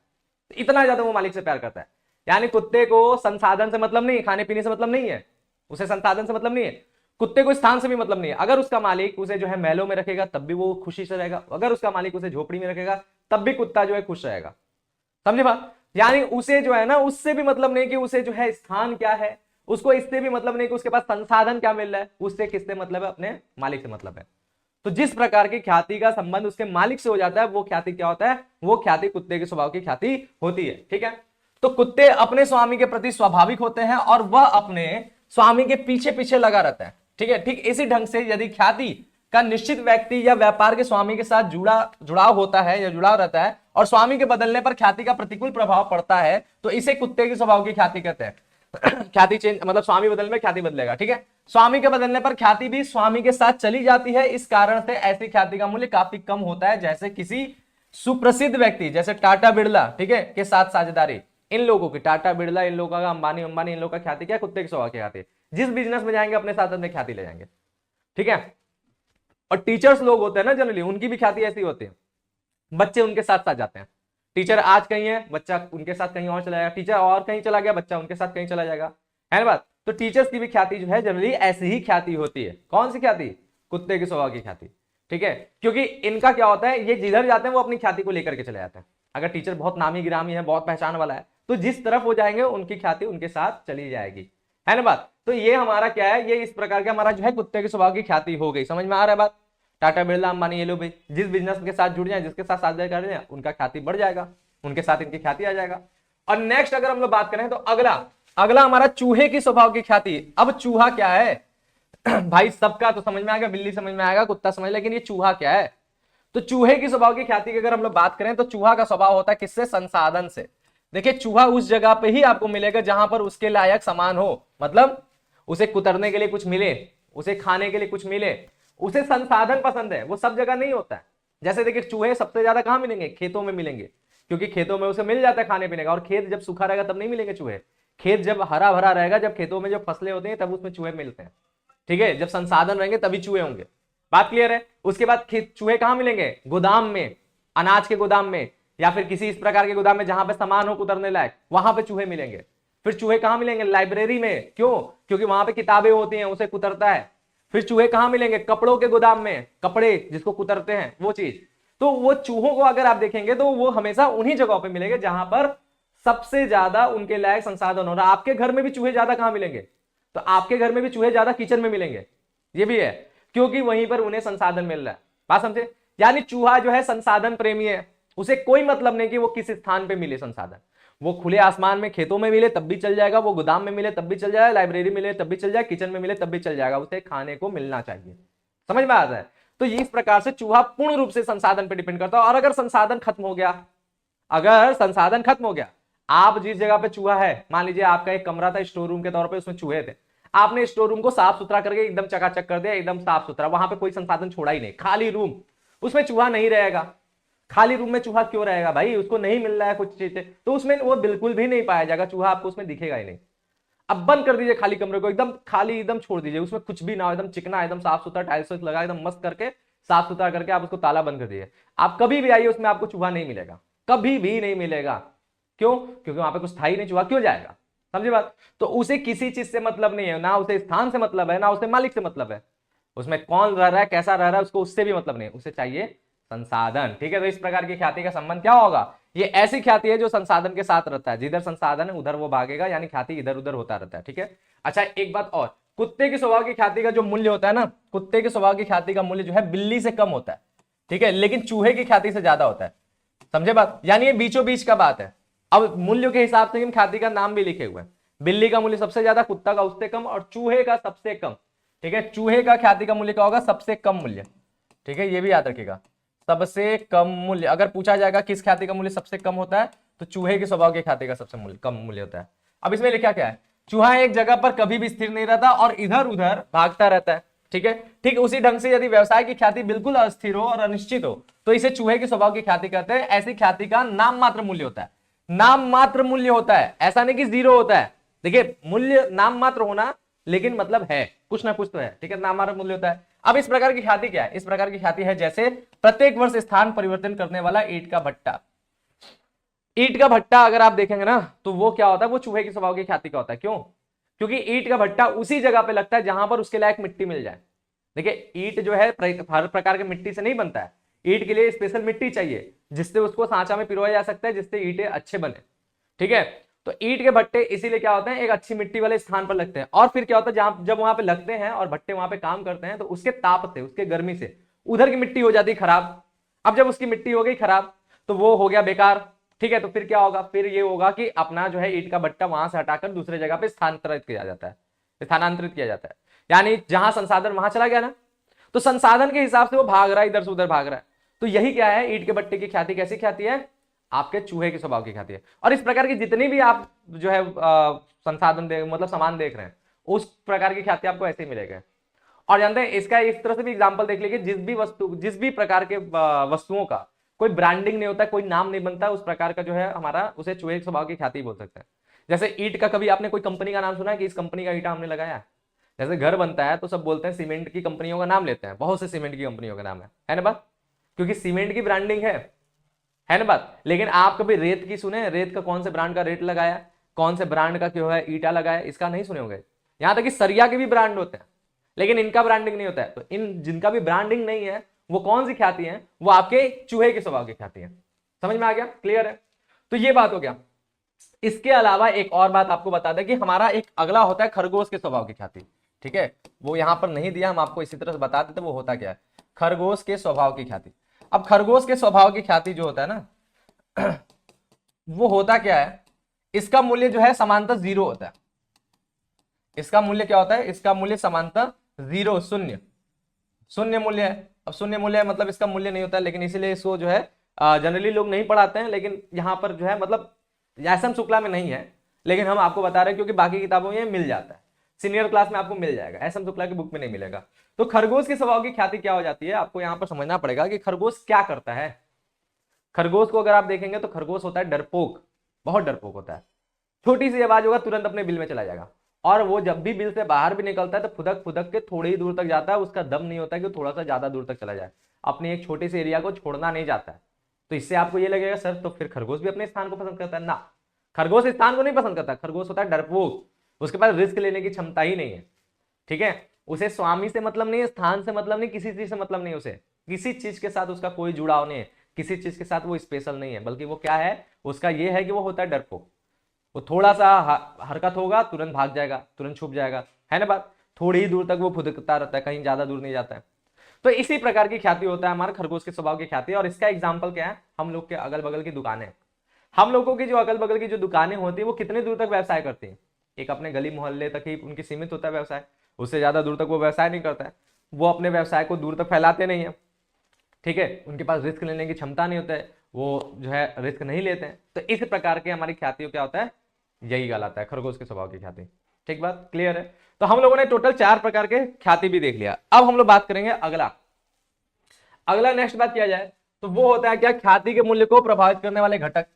तो इतना ज्यादा वो मालिक से प्यार करता है। यानी कुत्ते को संसाधन से मतलब नहीं, खाने पीने से मतलब नहीं है, उसे संसाधन से मतलब नहीं है, कुत्ते को स्थान से भी मतलब नहीं है। अगर उसका मालिक उसे जो है महलों में रखेगा तब भी वो खुशी से रहेगा, अगर उसका मालिक उसे झोपड़ी में रखेगा तब भी कुत्ता जो है खुश रहेगा। समझे बात? यानी उसे जो है ना, उससे भी मतलब नहीं कि उसे जो है स्थान क्या है, उसको इससे भी मतलब नहीं कि उसके पास संसाधन क्या मिल रहा है, उससे किससे मतलब है, अपने मालिक से मतलब है। तो जिस प्रकार की ख्याति का संबंध उसके मालिक से हो जाता है वो ख्याति क्या होता है, वो ख्याति कुत्ते के स्वभाव की ख्याति होती है। ठीक है, तो कुत्ते अपने स्वामी के प्रति स्वाभाविक होते हैं और वह अपने स्वामी के पीछे पीछे लगा रहता है। ठीक है, ठीक इसी ढंग से यदि ख्याति का निश्चित व्यक्ति या व्यापार के स्वामी के साथ जुड़ाव होता है या जुड़ाव रहता है और स्वामी के बदलने पर ख्याति का प्रतिकूल प्रभाव पड़ता है तो इसे कुत्ते के स्वभाव की ख्याति कहते हैं। ख्याति चेंज मतलब स्वामी बदलने में ख्याति बदलेगा। ठीक है, स्वामी के बदलने पर ख्याति भी स्वामी के साथ चली जाती है, इस कारण से ऐसी ख्याति का मूल्य काफी कम होता है। जैसे किसी सुप्रसिद्ध व्यक्ति जैसे टाटा बिरला, ठीक है, के साथ साझेदारी, इन लोगों की, टाटा बिरला, इन लोगों का, अंबानी इन लोगों का ख्याति क्या है, कुत्ते के स्वभाव की ख्याति। जिस बिजनेस में जाएंगे अपने साथ अपने ख्याति ले जाएंगे। ठीक है, और टीचर्स लोग होते हैं ना जनरली, उनकी भी ख्याति ऐसी होती है, बच्चे उनके साथ साथ जाते हैं। टीचर आज कहीं है, बच्चा उनके साथ कहीं और चला जाएगा, टीचर और कहीं चला गया, बच्चा उनके साथ कहीं चला जाएगा, है ना बात। तो टीचर्स की भी ख्याति जो है जनरली ऐसी ही ख्याति होती है। कौन सी ख्याति, कुत्ते के स्वभाव की ख्याति। ठीक है, क्योंकि इनका क्या होता है, ये जिधर जाते हैं वो अपनी ख्याति को लेकर के चले जाते हैं। अगर टीचर बहुत नामी गिरामी है, बहुत पहचान वाला है, तो जिस तरफ वो जाएंगे उनकी ख्याति उनके साथ चली जाएगी, है ना बात। तो ये हमारा क्या है, ये इस प्रकार का हमारा जो है कुत्ते के स्वभाव की ख्याति हो गई। समझ में आ रहा है बात। टाटा बिरला अंबानी ये लोग भी जिस बिजनेस के साथ जुड़ जाए, जिसके साथ साझा कर रहे हैं, उनका ख्याति बढ़ जाएगा, उनके साथ इनकी ख्याति आ जाएगा। और नेक्स्ट अगर हम लोग बात करें तो अगला हमारा चूहे की स्वभाव की ख्याति। अब चूहा क्या है भाई, सबका तो समझ में आएगा, बिल्ली समझ में आएगा, कुत्ता समझ, लेकिन ये चूहा क्या है। तो चूहे की स्वभाव की ख्याति की अगर हम लोग बात करें तो चूहा का स्वभाव होता है किससे, संसाधन से। देखिए, चूहा उस जगह पे ही आपको मिलेगा जहां पर उसके लायक सामान हो, मतलब उसे कुतरने के लिए कुछ मिले, उसे खाने के लिए कुछ मिले, उसे संसाधन पसंद है, वो सब जगह नहीं होता है। जैसे देखिए, चूहे सबसे ज्यादा कहां मिलेंगे, खेतों में मिलेंगे, क्योंकि खेतों में उसे मिल जाता है खाने पीने का। और खेत जब सूखा रहेगा तब नहीं मिलेंगे चूहे, खेत जब हरा भरा रहेगा, जब खेतों में जो फसलें होती हैं तब उसमें चूहे मिलते हैं। ठीक है, जब संसाधन रहेंगे तभी चूहे होंगे, बात क्लियर है। उसके बाद चूहे कहां मिलेंगे, गोदाम में, अनाज के गोदाम में, या फिर किसी इस प्रकार के गोदाम में जहां पे सामान हो कुतरने लायक, वहां पे चूहे मिलेंगे। फिर चूहे कहां मिलेंगे, लाइब्रेरी में, क्यों, क्योंकि वहां पे किताबें होती हैं, उसे कुतरता है। फिर चूहे कहां मिलेंगे, कपड़ों के गोदाम में, कपड़े जिसको कुतरते हैं वो चीज। तो वो चूहों को अगर आप देखेंगे तो वो हमेशा उन्हीं जगहों पे मिलेंगे जहां पर सबसे ज्यादा उनके लायक संसाधन हो रहा है। आपके घर में भी चूहे ज्यादा कहां मिलेंगे, तो आपके घर में भी चूहे ज्यादा किचन में मिलेंगे, ये भी है, क्योंकि वहीं पर उन्हें संसाधन मिल रहा है। बात समझे, यानी चूहा जो है संसाधन प्रेमी है, उसे कोई मतलब नहीं कि वो किस स्थान पे मिले संसाधन। वो खुले आसमान में, खेतों में मिले तब भी चल जाएगा, वो गोदाम में मिले तब भी चल जाएगा, लाइब्रेरी मिले तब भी चल जाएगा, किचन में मिले तब भी चल जाएगा, उसे खाने को मिलना चाहिए। समझ में आता है। तो इस प्रकार से चूहा पूर्ण रूप से संसाधन पर डिपेंड करता है। और अगर संसाधन खत्म हो गया, अगर संसाधन खत्म हो गया, आप जिस जगह पे चूहा है, मान लीजिए आपका एक कमरा था स्टोर रूम के तौर पे, उसमें चूहे थे, आपने स्टोर रूम को साफ सुथरा करके एकदम चकाचक कर दिया, एकदम साफ सुथरा, वहां पे कोई संसाधन छोड़ा ही नहीं, खाली रूम, उसमें चूहा नहीं रहेगा। खाली रूम में चूहा क्यों रहेगा भाई, उसको नहीं मिल रहा है कुछ चीजें, तो उसमें वो बिल्कुल भी नहीं पाया जाएगा, चूहा आपको उसमें दिखेगा ही नहीं। अब बंद कर दीजिए खाली कमरे को, एकदम खाली एकदम छोड़ दीजिए, उसमें कुछ भी ना हो, एकदम चिकना, एकदम साफ सुथरा, टाइल्स लगा एकदम मस्त करके साफ सुथरा करके आप उसको ताला बंद कर दीजिए। आप कभी भी आइए, उसमें आपको चूहा नहीं मिलेगा, कभी भी नहीं मिलेगा। क्यों, क्योंकि वहां पे कुछ था ही नहीं, चूहा क्यों जाएगा, समझे बात। तो उसे किसी चीज से मतलब नहीं है, ना उसे स्थान से मतलब है, ना उसे मालिक से मतलब है, उसमें कौन रह रहा है, कैसा रह रहा है, उसको उससे भी मतलब नहीं, उसे चाहिए संसाधन। ठीक है, तो इस प्रकार की ख्याति का संबंध क्या होगा, ये ऐसी ख्याति है जो संसाधन के साथ रहता है, जिधर संसाधन है उधर वो भागेगा, यानी ख्याति इधर उधर होता रहता है। ठीक है, अच्छा एक बात और, कुत्ते के स्वभाव की ख्याति का जो मूल्य होता है ना, कुत्ते के स्वभाव की ख्याति का मूल्य जो है बिल्ली से कम होता है। ठीक है, लेकिन चूहे की ख्याति से ज्यादा होता है, समझे बात, यानी ये बीचों बीच का बात है। अब मूल्य के हिसाब से हम ख्याति का नाम भी लिखे हुए हैं, बिल्ली का मूल्य सबसे ज्यादा, कुत्ता का उससे कम, और चूहे का सबसे कम। ठीक है, चूहे का ख्याति का मूल्य क्या होगा, सबसे कम मूल्य। ठीक है, ये भी याद रखिएगा, सबसे कम मूल्य। अगर पूछा जाएगा किस ख्याति का मूल्य सबसे कम होता है, तो चूहे के स्वभाव की ख्याति का सबसे कम मूल्य होता है। अब इसमें लिखा क्या है, चूहा एक जगह पर कभी भी स्थिर नहीं रहता और इधर उधर भागता रहता है। ठीक है, ठीक उसी ढंग से यदि व्यवसाय की ख्याति बिल्कुल अस्थिर हो और अनिश्चित हो तो इसे चूहे के स्वभाव की ख्याति कहते हैं। ऐसी ख्याति का नाम मात्र मूल्य होता है, नाम मात्र मूल्य होता है, ऐसा नहीं कि जीरो होता है। देखिए, मूल्य नाम मात्र होना, लेकिन मतलब है कुछ ना कुछ तो है। ठीक है, नाम मात्र मूल्य होता है। अब इस प्रकार की ख्याति क्या है, इस प्रकार की ख्याति है जैसे प्रत्येक वर्ष स्थान परिवर्तन करने वाला ईंट का भट्टा। ईंट का भट्टा अगर आप देखेंगे ना, तो वो क्या होता है, वो चूहे के स्वभाव की ख्याति का होता है। क्यों, क्योंकि ईंट का भट्टा उसी जगह पे लगता है जहां पर उसके लायक मिट्टी मिल जाए। देखिए, ईंट जो है हर प्रकार के मिट्टी से नहीं बनता है, ईंट के लिए स्पेशल मिट्टी चाहिए जिससे उसको सांचा में पिरोया जा सकता है, जिससे ईंटें अच्छे बने। ठीक है, तो ईंट के भट्टे इसीलिए क्या होते हैं, एक अच्छी मिट्टी वाले स्थान पर लगते हैं। और फिर क्या होता है, जब वहां पे लगते हैं और भट्टे वहां पे काम करते हैं, तो उसके ताप से, उसके गर्मी से उधर की मिट्टी हो जाती खराब। अब जब उसकी मिट्टी हो गई खराब तो वो हो गया बेकार, ठीक है। तो फिर क्या होगा, फिर ये होगा कि अपना जो है ईंट का भट्टा वहां से हटाकर दूसरे जगह पे स्थानांतरित किया जाता है, स्थानांतरित किया जाता है। यानी जहां संसाधन वहां चला गया ना, तो संसाधन के हिसाब से वो भाग रहा है, इधर से उधर भाग रहा है। तो यही क्या है, ईंट के भट्टे की ख्याति कैसी ख्याति है, आपके चूहे के स्वभाव की ख्याति है। और इस प्रकार की जितनी भी आप जो है संसाधन मतलब सामान देख रहे हैं, उस प्रकार की ख्याति आपको ऐसे ही मिलेगा। और जानते हैं इसका इस तरह से भी एग्जांपल देख लीजिए, जिस भी प्रकार के वस्तुओं का कोई ब्रांडिंग नहीं होता, कोई नाम नहीं बनता, उस प्रकार का जो है हमारा उसे चूहे के स्वभाव की ख्याति बोल सकते हैं। जैसे ईंट का, कभी आपने कोई कंपनी का नाम सुना है कि इस कंपनी का ईंटा हमने लगाया है? जैसे घर बनता है तो सब बोलते हैं, सीमेंट की कंपनियों का नाम लेते हैं, बहुत से सीमेंट की कंपनियों का नाम है ना बात, क्योंकि सीमेंट की ब्रांडिंग है ना बात। लेकिन आप कभी रेत की सुने, रेत का कौन से ब्रांड का रेट लगाया, कौन से ब्रांड का क्यों है ईटा लगाया, इसका नहीं सुने होंगे। यहां तक कि सरिया के भी ब्रांड होते हैं, लेकिन इनका ब्रांडिंग नहीं होता है। तो इन जिनका भी ब्रांडिंग नहीं है, वो कौन सी ख्याति है, वो आपके चूहे के स्वभाव की ख्याति है। समझ में आ गया, क्लियर है। तो ये बात हो गया। इसके अलावा एक और बात आपको बता दें कि हमारा एक अगला होता है खरगोश के स्वभाव की ख्याति, ठीक है। वो यहां पर नहीं दिया, हम आपको इसी तरह से बता देते वो होता क्या है, खरगोश के स्वभाव की ख्याति। अब खरगोश के स्वभाव की ख्याति जो होता है ना वो होता क्या है, इसका मूल्य जो है समांतर 0 होता है। इसका मूल्य क्या होता है, इसका मूल्य समांतर 0, शून्य, शून्य मूल्य है। अब शून्य मूल्य है मतलब इसका मूल्य नहीं होता है, लेकिन इसीलिए इसको जो है जनरली लोग नहीं पढ़ाते हैं, लेकिन यहां पर जो है मतलब एसएम शुक्ला में नहीं है, लेकिन हम आपको बता रहे हैं क्योंकि बाकी किताबों में मिल जाता है, सीनियर क्लास में आपको मिल जाएगा, एसएम शुक्ला की बुक में नहीं मिलेगा। तो खरगोश के स्वभाव की ख्याति क्या हो जाती है, आपको यहां पर समझना पड़ेगा कि खरगोश क्या करता है। खरगोश को अगर आप देखेंगे तो खरगोश होता है डरपोक, बहुत डरपोक होता है। छोटी सी आवाज होगा तुरंत अपने बिल में चला जाएगा, और वो जब भी बिल से बाहर भी निकलता है तो फुदक फुदक के थोड़ी ही दूर तक जाता है। उसका दम नहीं होता है कि थोड़ा सा ज्यादा दूर तक चला जाए, अपने एक छोटे से एरिया को छोड़ना नहीं चाहता है। तो इससे आपको ये लगेगा सर तो फिर खरगोश भी अपने स्थान को पसंद करता है ना, खरगोश स्थान को नहीं पसंद करता। खरगोश होता है डरपोक, उसके पास रिस्क लेने की क्षमता ही नहीं है, ठीक है। उसे स्वामी से मतलब नहीं है, स्थान से मतलब नहीं, किसी चीज से मतलब नहीं, उसे किसी चीज के साथ उसका कोई जुड़ाव नहीं है, किसी चीज के साथ वो स्पेशल नहीं है, बल्कि वो क्या है, उसका ये है कि वो होता है डरपोक। वो थोड़ा सा हरकत होगा तुरंत भाग जाएगा, तुरंत छुप जाएगा, है ना बात। थोड़ी ही दूर तक वो फुदकता रहता है, कहीं ज्यादा दूर नहीं जाता है। तो इसी प्रकार की ख्याति होता है हमारा खरगोश के स्वभाव की ख्याति। और इसका एग्जाम्पल क्या है, हम लोग के अगल बगल की दुकानें, हम लोगों की जो अगल बगल की जो दुकानें होती है वो कितने दूर तक व्यवसाय करती हैं, एक अपने गली मोहल्ले तक ही उनकी सीमित होता है व्यवसाय, उससे ज्यादा दूर तक वो व्यवसाय नहीं करता है। वो अपने व्यवसाय को दूर तक फैलाते नहीं है, ठीक है। उनके पास रिस्क लेने की क्षमता नहीं होता है, वो जो है रिस्क नहीं लेते हैं। तो इस प्रकार के हमारी ख्यातियों क्या होता है, यही कहलाता है खरगोश के स्वभाव की ख्याति। ठीक बात, क्लियर है। तो हम लोगों ने टोटल 4 प्रकार के ख्याति भी देख लिया। अब हम लोग बात करेंगे अगला नेक्स्ट बात किया जाए तो वो होता है क्या, ख्याति के मूल्य को प्रभावित करने वाले घटक।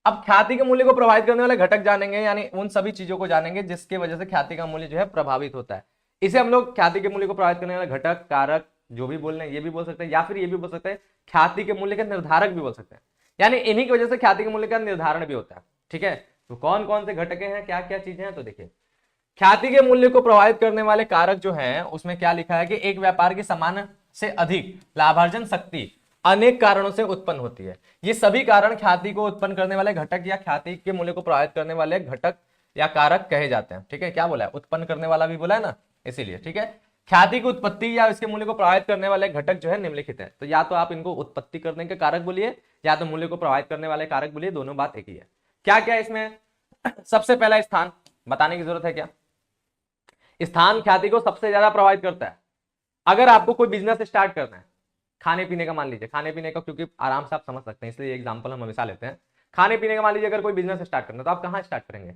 अब ख्याति के मूल्य को प्रभावित करने वाले घटक जानेंगे, यानी उन सभी चीजों को जानेंगे जिसकी वजह से ख्याति का मूल्य जो है प्रभावित होता है। इसे हम लोग ख्याति के मूल्य को प्रभावित करने वाले घटक, कारक, जो भी बोल रहे हैं ये भी बोल सकते हैं, या फिर ये भी बोल सकते हैं ख्याति के मूल्य का निर्धारक भी बोल सकते हैं। यानी इन्हीं की वजह से ख्याति के मूल्य का निर्धारण भी होता है, ठीक है। तो कौन कौन से घटक हैं, क्या क्या चीजें हैं, तो देखिए ख्याति के मूल्य को प्रभावित करने वाले कारक जो हैं उसमें क्या लिखा है कि एक व्यापार की समान से अधिक लाभार्जन शक्ति अनेक कारणों से उत्पन्न होती है। ये सभी कारण ख्याति को उत्पन्न करने वाले घटक या ख्याति के मूल्य को प्रभावित करने वाले घटक या कारक कहे जाते हैं, ठीक है। क्या बोला है, उत्पन्न करने वाला भी बोला है ना, इसीलिए, ठीक है। ख्याति की उत्पत्ति या इसके मूल्य को प्रभावित करने वाले घटक जो है निम्नलिखित है। तो या तो आप इनको उत्पत्ति करने के कारक बोलिए या तो मूल्य को प्रभावित करने वाले कारक बोलिए, दोनों बात एक ही है। क्या क्या इसमें, सबसे पहला स्थान, बताने की जरूरत है क्या, स्थान ख्याति को सबसे ज्यादा प्रभावित करता है। अगर आपको कोई बिजनेस स्टार्ट करना है, खाने पीने का मान लीजिए, खाने पीने का क्योंकि आराम से आप समझ सकते हैं इसलिए एग्जांपल हम हमेशा लेते हैं। खाने पीने का मान लीजिए अगर कोई बिजनेस स्टार्ट करना है तो आप कहाँ स्टार्ट करेंगे,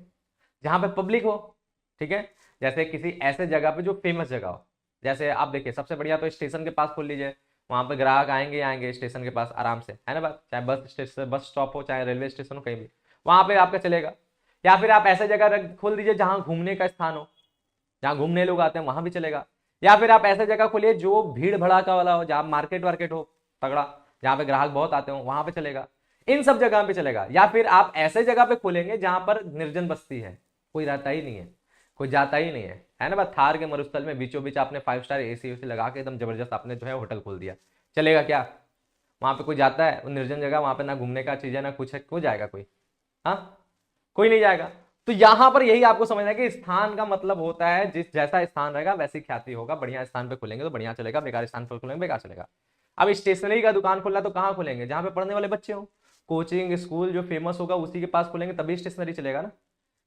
जहां पे पब्लिक हो, ठीक है। जैसे किसी ऐसे जगह पे जो फेमस जगह हो, जैसे आप देखिए सबसे बढ़िया तो स्टेशन के पास खोल लीजिए, वहां पे ग्राहक आएंगे स्टेशन के पास आराम से, है ना बात। चाहे बस स्टेशन, बस स्टॉप हो, चाहे रेलवे स्टेशन हो, कहीं भी वहां पे आपका चलेगा। या फिर आप ऐसे जगह खोल दीजिए जहां घूमने का स्थान हो, जहां घूमने लोग आते हैं वहां भी चलेगा। या फिर आप ऐसे जगह खोलिए जो भीड़ भड़ाका वाला हो, जहां मार्केट वार्केट हो तगड़ा, जहां पे ग्राहक बहुत आते हो, वहां पे चलेगा, इन सब जगह पे चलेगा। या फिर आप ऐसे जगह पे खोलेंगे जहां पर निर्जन बस्ती है, कोई रहता ही नहीं है, कोई जाता ही नहीं है ना बात। थार के मरुस्थल में बीचों बीच आपने 5 स्टार एसी लगा के एकदम जबरदस्त आपने जो है होटल खोल दिया, चलेगा क्या? वहां पे कोई जाता है, निर्जन जगह, वहां पे ना घूमने का चीज है ना कुछ है, को जाएगा कोई? हाँ, कोई नहीं जाएगा। तो यहां पर यही आपको समझना है कि स्थान का मतलब होता है जिस जैसा स्थान रहेगा वैसी ख्याति होगा। बढ़िया स्थान पे खुलेंगे तो बढ़िया चलेगा, बेकार स्थान पर खुलेंगे बेकार चलेगा। अब स्टेशनरी का दुकान खोलना तो कहां खोलेंगे, जहां पे पढ़ने वाले बच्चे हो, कोचिंग स्कूल जो फेमस होगा उसी के पास खोलेंगे तभी स्टेशनरी चलेगा ना।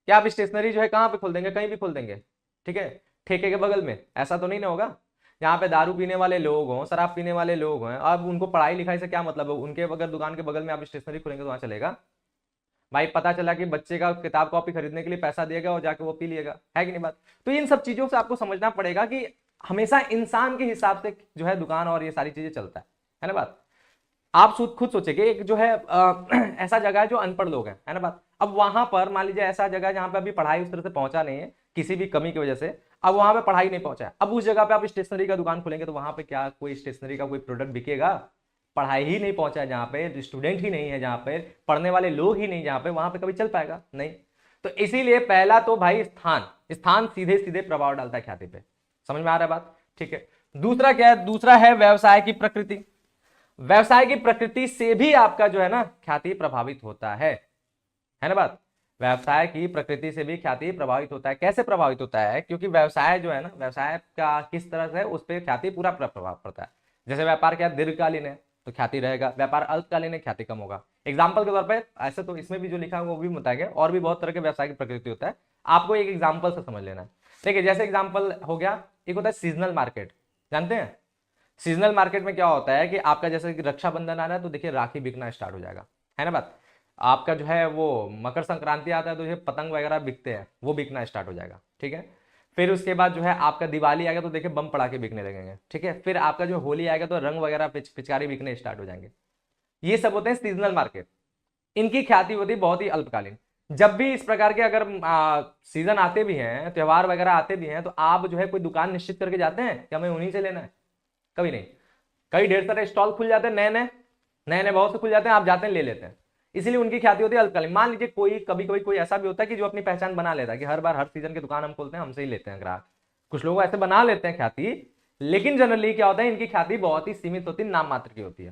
क्या आप स्टेशनरी जो है कहां पे खोल देंगे, कहीं भी खोल देंगे, ठीक है, ठेके के बगल में, ऐसा तो नहीं ना होगा। यहाँ पे दारू पीने वाले लोग हों, शराब पीने वाले लोग हैं, अब उनको पढ़ाई लिखाई से क्या मतलब है, उनके अगर दुकान के बगल में आप स्टेशनरी खोलेंगे तो वहां चलेगा। भाई पता चला कि बच्चे का किताब कॉपी खरीदने के लिए पैसा दिएगा और जाके वो पी लिएगा, है कि नहीं बात। तो इन सब चीजों से आपको समझना पड़ेगा कि हमेशा इंसान के हिसाब से जो है दुकान और ये सारी चीजें चलता है ना बात। आप खुद सोचे कि एक जो है ऐसा जगह है जो अनपढ़ लोग हैं, है ना बात। अब वहां पर मान लीजिए ऐसा जगह है जहां पे अभी पढ़ाई उस तरह से पहुंचा नहीं है किसी भी कमी की वजह से, अब वहां पे पढ़ाई नहीं पहुंचा है, अब उस जगह पे आप स्टेशनरी का दुकान खोलेंगे तो वहां पे क्या कोई स्टेशनरी का कोई प्रोडक्ट बिकेगा, पढ़ाई ही नहीं पहुंचा है जहां पे, स्टूडेंट ही नहीं है जहां पे, पढ़ने वाले लोग ही नहीं जहां पे, वहां पे कभी चल पाएगा नहीं। तो इसीलिए पहला तो भाई स्थान, स्थान सीधे सीधे प्रभाव डालता है ख्याति पे, समझ में आ रहा है बात, ठीक है। दूसरा क्या है, दूसरा है व्यवसाय की प्रकृति। व्यवसाय की प्रकृति से भी आपका जो है ना ख्याति प्रभावित होता है ना बात। व्यवसाय की प्रकृति से भी ख्याति प्रभावित होता है। कैसे प्रभावित होता है, क्योंकि व्यवसाय जो है ना, व्यवसाय का किस तरह से उस पर ख्याति पूरा प्रभाव पड़ता है। जैसे व्यापार क्या दीर्घकालीन है तो ख्याति रहेगा, व्यापार अल्पकालीन है ख्याति कम होगा। एग्जाम्पल के तौर पर ऐसे तो इसमें भी जो लिखा है वो भी बताएंगे, और भी बहुत तरह के व्यवसाय की प्रकृति होता है, आपको एक एग्जाम्पल से समझ लेना है। देखिए जैसे एग्जाम्पल हो गया, एक होता है सीजनल मार्केट, जानते हैं सीजनल मार्केट में क्या होता है कि आपका जैसे कि रक्षाबंधन आ रहा है तो देखिए राखी बिकना स्टार्ट हो जाएगा, है ना बात। आपका जो है वो मकर संक्रांति आता है तो जो पतंग वगैरह बिकते हैं वो बिकना स्टार्ट हो जाएगा, ठीक है। फिर उसके बाद जो है आपका दिवाली आएगा तो देखिए बम पटाखे बिकने लगेंगे, ठीक है। फिर आपका जो होली आएगा तो रंग वगैरह पिचकारी बिकने स्टार्ट हो जाएंगे। ये सब होते हैं सीजनल मार्केट। इनकी ख्याति होती है बहुत ही अल्पकालीन। जब भी इस प्रकार के अगर सीजन आते भी हैं, त्योहार वगैरह आते भी हैं, तो आप जो है कोई दुकान निश्चित करके जाते हैं कि हमें उन्हीं से लेना है, कभी नहीं। कई ढेर सारे स्टॉल खुल जाते हैं, नए नए बहुत से खुल जाते हैं, आप जाते हैं ले लेते हैं, इसीलिए उनकी ख्याति होती है अल्पकालीन। मान लीजिए कोई कभी कभी कोई ऐसा भी होता है कि जो अपनी पहचान बना लेता है कि हर बार हर सीजन की दुकान हम खोलते हैं, हमसे ही लेते हैं ग्राहक। कुछ लोग ऐसे बना लेते हैं ख्याति, लेकिन जनरली क्या होता है इनकी ख्याति बहुत ही सीमित होती है, नाम मात्र की होती है,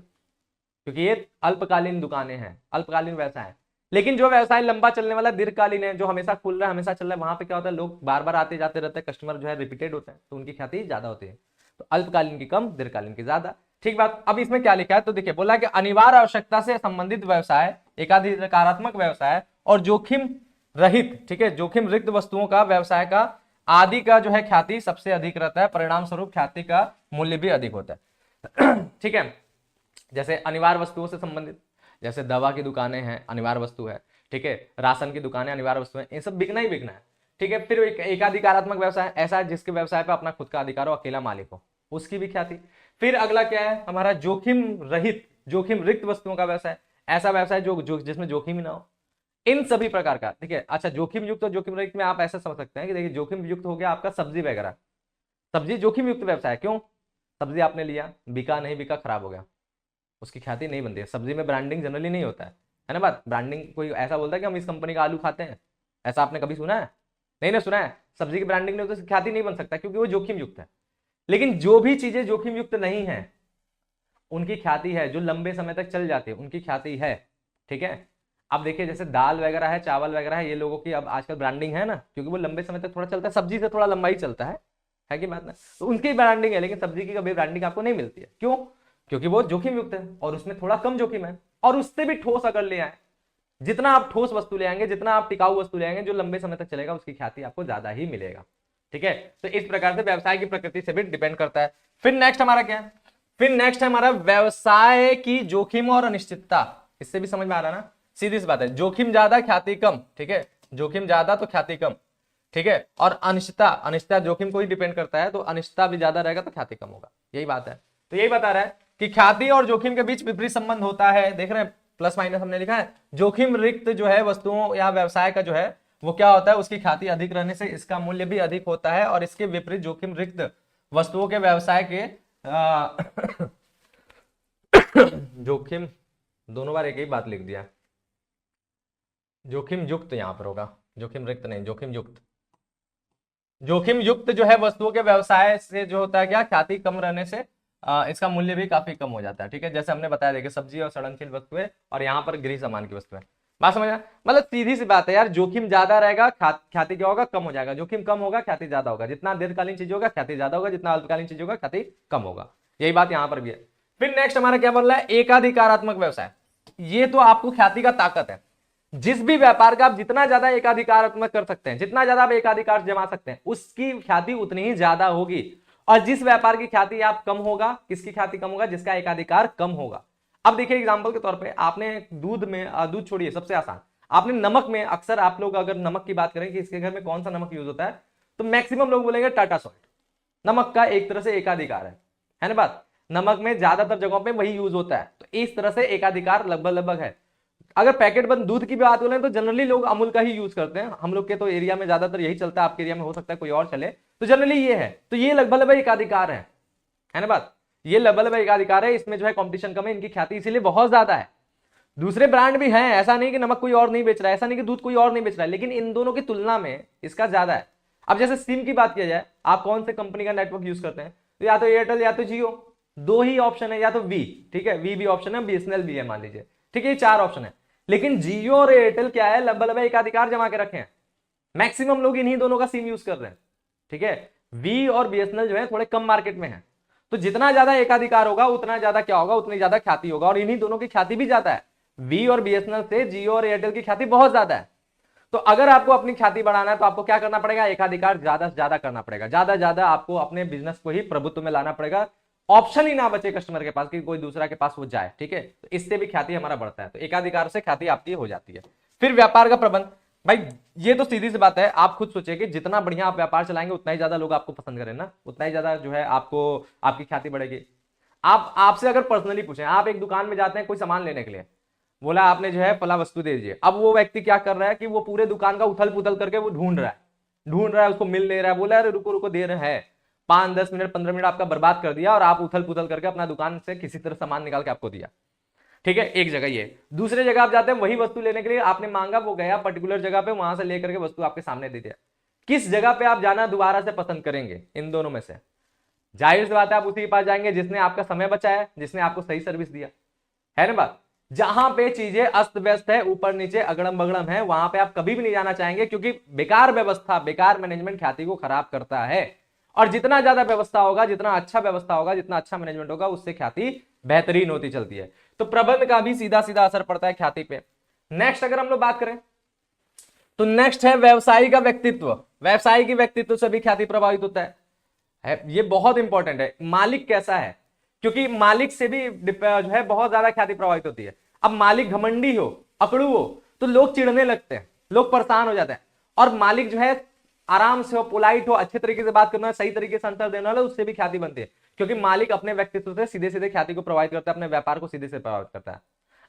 क्योंकि ये अल्पकालीन दुकानें हैं, अल्पकालीन व्यवसाय है। लेकिन जो व्यवसाय लंबा चलने वाला दीर्घकालीन है, जो हमेशा खुल रहा है हमेशा चल रहा है, वहां पे क्या होता है लोग बार बार आते जाते रहते हैं, कस्टमर जो है रिपीटेड होते हैं, तो उनकी ख्याति ज्यादा होती है। तो अल्पकालीन की कम, दीर्घकालीन की ज्यादा, ठीक बात। अब इसमें क्या लिखा है तो देखिए, बोला कि अनिवार्य आवश्यकता से संबंधित व्यवसाय, एकाधिकारात्मक व्यवसाय और जोखिम रहित, ठीक है, जोखिम रहित वस्तुओं का व्यवसाय का आदि का जो है ख्याति सबसे अधिक रहता है, परिणाम स्वरूप ख्याति का मूल्य भी अधिक होता है। ठीक है, जैसे अनिवार्य वस्तुओं से संबंधित, जैसे दवा की दुकानें हैं अनिवार्य वस्तु है, ठीक है, राशन की दुकानें अनिवार्य वस्तु है, ये सब बिकना ही बिकना है, ठीक है। फिर एकाधिकारात्मक व्यवसाय, ऐसा है जिसके व्यवसाय पर अपना खुद का अधिकार हो, अकेला मालिक हो, उसकी भी ख्याति। फिर अगला क्या है हमारा, जोखिम रहित, जोखिम रिक्त वस्तुओं का व्यवसाय, ऐसा व्यवसाय जो जिसमें जोखिम ही ना हो, इन सभी प्रकार का, ठीक है। अच्छा, जोखिम युक्त और जोखिम रहित में आप ऐसा समझ सकते हैं कि देखिए जोखिम युक्त हो गया आपका सब्जी वगैरह, सब्जी जोखिम युक्त व्यवसाय, क्यों, सब्जी आपने लिया, बिका नहीं बिका, खराब हो गया, उसकी ख्याति नहीं बनती है। सब्जी में ब्रांडिंग जनरली नहीं होता है ना बात। ब्रांडिंग कोई ऐसा बोलता है कि हम इस कंपनी का आलू खाते हैं, ऐसा आपने कभी सुना है, नहीं ना सुना है। सब्जी की ब्रांडिंग नहीं होती, ख्याति नहीं बन सकता क्योंकि वो जोखिम युक्त है। लेकिन जो भी चीजें जोखिम युक्त नहीं है उनकी ख्याति है, जो लंबे समय तक चल जाती है उनकी ख्याति है, ठीक है। अब देखिए जैसे दाल वगैरह है, चावल वगैरह है, ये लोगों की अब आजकल ब्रांडिंग है ना, क्योंकि वो लंबे समय तक थोड़ा चलता है, सब्जी से थोड़ा लंबा ही चलता है कि बात ना, तो उनकी ब्रांडिंग है। लेकिन सब्जी की कभी ब्रांडिंग आपको नहीं मिलती है, क्यों, क्योंकि वो जोखिम युक्त है और उसमें थोड़ा कम जोखिम है। और उससे भी ठोस अगर ले आए, जितना आप ठोस वस्तु ले आएंगे, जितना आप टिकाऊ वस्तु ले आएंगे, जो लंबे समय तक चलेगा, उसकी ख्याति आपको ज्यादा ही मिलेगा, ठीक है। तो इस प्रकार से व्यवसाय की प्रकृति से भी डिपेंड करता है। फिर नेक्स्ट हमारा क्या है, फिर नेक्स्ट है हमारा व्यवसाय की जोखिम और अनिश्चितता। इससे भी समझ में आ रहा है ना, सीधी सी बात है, जोखिम ज्यादा ख्याति कम, ठीक है, जोखिम ज्यादा तो ख्याति कम, ठीक है। और अनिश्चितता, अनिश्चितता जोखिम को ही डिपेंड करता है, तो अनिश्चितता भी ज्यादा रहेगा तो ख्याति कम होगा, यही बात है। तो यही बता रहा है कि ख्याति और जोखिम के बीच विपरीत संबंध होता है। देख रहे हैं प्लस माइनस हमने लिखा है, जोखिम रिक्त जो है वस्तुओं या व्यवसाय का जो है वो क्या होता है, उसकी ख्याति अधिक रहने से इसका मूल्य भी अधिक होता है, और इसके विपरीत जोखिम रिक्त वस्तुओं के व्यवसाय के जोखिम, दोनों बार एक ही बात लिख दिया, जोखिम युक्त यहां पर होगा, जोखिम रिक्त नहीं, जोखिम युक्त। जोखिम युक्त जो है वस्तुओं के व्यवसाय से जो होता है क्या, ख्याति कम रहने से इसका मूल्य भी काफी कम हो जाता है, ठीक है। जैसे हमने बताया देखिए, सब्जी और सड़नशील वस्तुएं और यहाँ पर गृह सामान की वस्तुएं, बात समझ मतलब सीधी सी बात है यार, जोखिम ज्यादा रहेगा ख्याति क्या होगा, कम हो जाएगा। जोखिम कम होगा ख्याति ज्यादा होगा। जितना दीर्घकालीन चीज होगा ख्याति ज्यादा होगा, जितना अल्पकालीन चीज होगा ख्याति कम होगा। यही बात यहां पर भी है। फिर नेक्स्ट हमारा क्या बोल रहा है, एकाधिकारात्मक व्यवसाय। ये तो आपको ख्याति का ताकत है। जिस भी व्यापार का आप जितना ज्यादा एकाधिकारात्मक कर सकते हैं, जितना ज्यादा आप एकाधिकार जमा सकते हैं, उसकी ख्याति उतनी ही ज्यादा होगी। और जिस व्यापार की ख्याति आप कम होगा, किसकी ख्याति कम होगा, जिसका एकाधिकार कम होगा। अब देखिए एग्जांपल के तौर पे, आपने दूध में, दूध छोड़िए सबसे आसान, आपने नमक में, अक्सर आप लोग अगर नमक की बात करें कि इसके घर में कौन सा नमक यूज होता है, तो मैक्सिमम लोग बोलेंगे टाटा सॉल्ट। नमक का एक तरह से एकाधिकार है ना बात, नमक में ज्यादातर जगहों पे वही यूज होता है। तो इस तरह से एकाधिकार लगभग लगभग है। अगर पैकेट बंद दूध की बात करें तो जनरली लोग अमूल का ही यूज करते हैं। हम लोग के तो एरिया में ज्यादातर यही चलता है, आपके एरिया में हो सकता है कोई और चले, तो जनरली ये है। तो ये लगभग लगभग एकाधिकार है ना बात, ये लगभग लगभग एकाधिकार है। इसमें जो है कंपटीशन कम है, इनकी ख्याति इसीलिए बहुत ज्यादा है। दूसरे ब्रांड भी हैं, ऐसा नहीं कि नमक कोई और नहीं बेच रहा है, ऐसा नहीं कि दूध कोई और नहीं बेच रहा है, लेकिन इन दोनों की तुलना में इसका ज्यादा है। अब जैसे सिम की बात किया जाए, आप कौन से कंपनी का नेटवर्क यूज करते हैं, तो या तो एयरटेल या तो जियो, दो ही ऑप्शन है, या तो वी, ठीक है, वी भी ऑप्शन है, बीएसएनएल भी है मान लीजिए, ठीक है, ये चार ऑप्शन है। लेकिन जियो और एयरटेल क्या है, लगभग लगभग एकाधिकार जमा के रखे हैं। मैक्सिमम लोग इन्हीं दोनों का सिम यूज कर रहे हैं, ठीक है। वी और बीएसएनएल जो है थोड़े कम मार्केट में है। तो जितना ज्यादा एकाधिकार होगा उतना ज्यादा क्या होगा, उतनी ज्यादा ख्याति होगा। और इन्हीं दोनों की ख्याति भी ज्यादा है, वी और बीएसएनएल से जियो और एयरटेल की ख्याति बहुत ज्यादा है। तो अगर आपको अपनी ख्याति बढ़ाना है तो आपको क्या करना पड़ेगा, एकाधिकार ज्यादा से ज्यादा करना पड़ेगा, ज्यादा ज्यादा आपको अपने बिजनेस को ही प्रभुत्व में लाना पड़ेगा। ऑप्शन ही ना बचे कस्टमर के पास कि कोई दूसरा के पास वो जाए, ठीक है। तो इससे भी ख्याति हमारा बढ़ता है। तो एकाधिकार से ख्याति आपकी हो जाती है। फिर व्यापार का प्रबंध, भाई ये तो सीधी सी बात है, आप खुद सोचिए कि जितना बढ़िया आप व्यापार चलाएंगे उतना ही ज्यादा लोग आपको पसंद करें ना, उतना ही ज्यादा जो है आपको आपकी ख्याति बढ़ेगी। आप आपसे अगर पर्सनली पूछें, आप एक दुकान में जाते हैं कोई सामान लेने के लिए, बोला आपने जो है फला वस्तु दे दीजिए। अब वो व्यक्ति क्या कर रहा है कि वो पूरे दुकान का उथल पुथल करके वो ढूंढ रहा है, उसको मिल नहीं रहा है। बोला अरे रुको रुको, दे रहे हैं, 5-10 मिनट 15 मिनट आपका बर्बाद कर दिया और आप उथल पुथल करके अपना दुकान से किसी तरह सामान निकाल के आपको दिया, ठीक है। एक जगह ये, दूसरे जगह आप जाते हैं वही वस्तु लेने के लिए, आपने मांगा, वो गया पर्टिकुलर जगह पे, वहां से लेकर के वस्तु आपके सामने दे दिया। किस जगह पे आप जाना दोबारा से पसंद करेंगे इन दोनों में से? जाहिर सी बात है आप उसी के पास जाएंगे जिसने आपका समय बचाया, जिसने आपको सही सर्विस दिया, है ना बात। जहां पे चीजें अस्त व्यस्त है, ऊपर नीचे अगड़म बगड़म है, वहां पे आप कभी भी नहीं जाना चाहेंगे, क्योंकि बेकार व्यवस्था, बेकार मैनेजमेंट ख्याति को खराब करता है। और जितना ज्यादा व्यवस्था होगा, जितना अच्छा व्यवस्था होगा, जितना अच्छा मैनेजमेंट होगा, उससे ख्याति बेहतरीन होती चलती है। तो प्रबंध का भी सीधा सीधा असर पड़ता है ख्याति पे। नेक्स्ट अगर हम लोग बात करें तो नेक्स्ट है व्यवसायी का व्यक्तित्व। व्यवसायी की व्यक्तित्व से भी ख्याति प्रभावित होता है। ये बहुत इंपॉर्टेंट है, मालिक कैसा है, क्योंकि मालिक से भी जो है बहुत ज्यादा ख्याति प्रभावित होती है। अब मालिक घमंडी हो, अकड़ू हो, तो लोग चिढ़ने लगते हैं, लोग परेशान हो जाते हैं। और मालिक जो है आराम से हो, पोलाइट हो, अच्छे तरीके से बात करना, सही तरीके से आंसर देने वाला, उससे भी ख्याति बनती है। क्योंकि मालिक अपने व्यक्तित्व से सीधे सीधे ख्याति को प्रभावित करता है, अपने व्यापार को सीधे से प्रभावित करता है।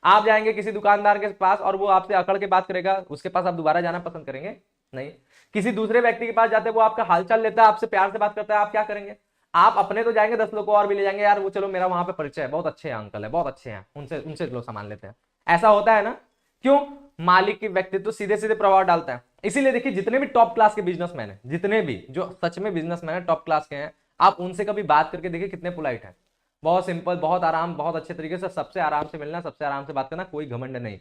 आप जाएंगे किसी दुकानदार के पास और वो आपसे अकड़ के बात करेगा, उसके पास आप दोबारा जाना पसंद करेंगे? नहीं। किसी दूसरे व्यक्ति के पास जाते हैं, वो आपका हालचाल लेता है, आपसे प्यार से बात करता है, आप क्या करेंगे? आप अपने तो जाएंगे, 10 लोग को और भी ले जाएंगे, यार वो चलो मेरा वहां पे परिचय है, बहुत अच्छे हैं अंकल है, बहुत अच्छे हैं, उनसे लोग सामान लेते हैं। ऐसा होता है ना, क्यों? मालिक की व्यक्तित्व सीधे सीधे प्रभाव डालता है। इसीलिए देखिए जितने भी टॉप क्लास के बिजनेसमैन हैं, जितने भी जो सच में बिजनेसमैन है टॉप क्लास के हैं, आप उनसे कभी बात करके देखिए कितने पोलाइट हैं, बहुत सिंपल, बहुत आराम, बहुत अच्छे तरीके से, सबसे आराम से मिलना, सबसे आराम से बात करना, कोई घमंड नहीं,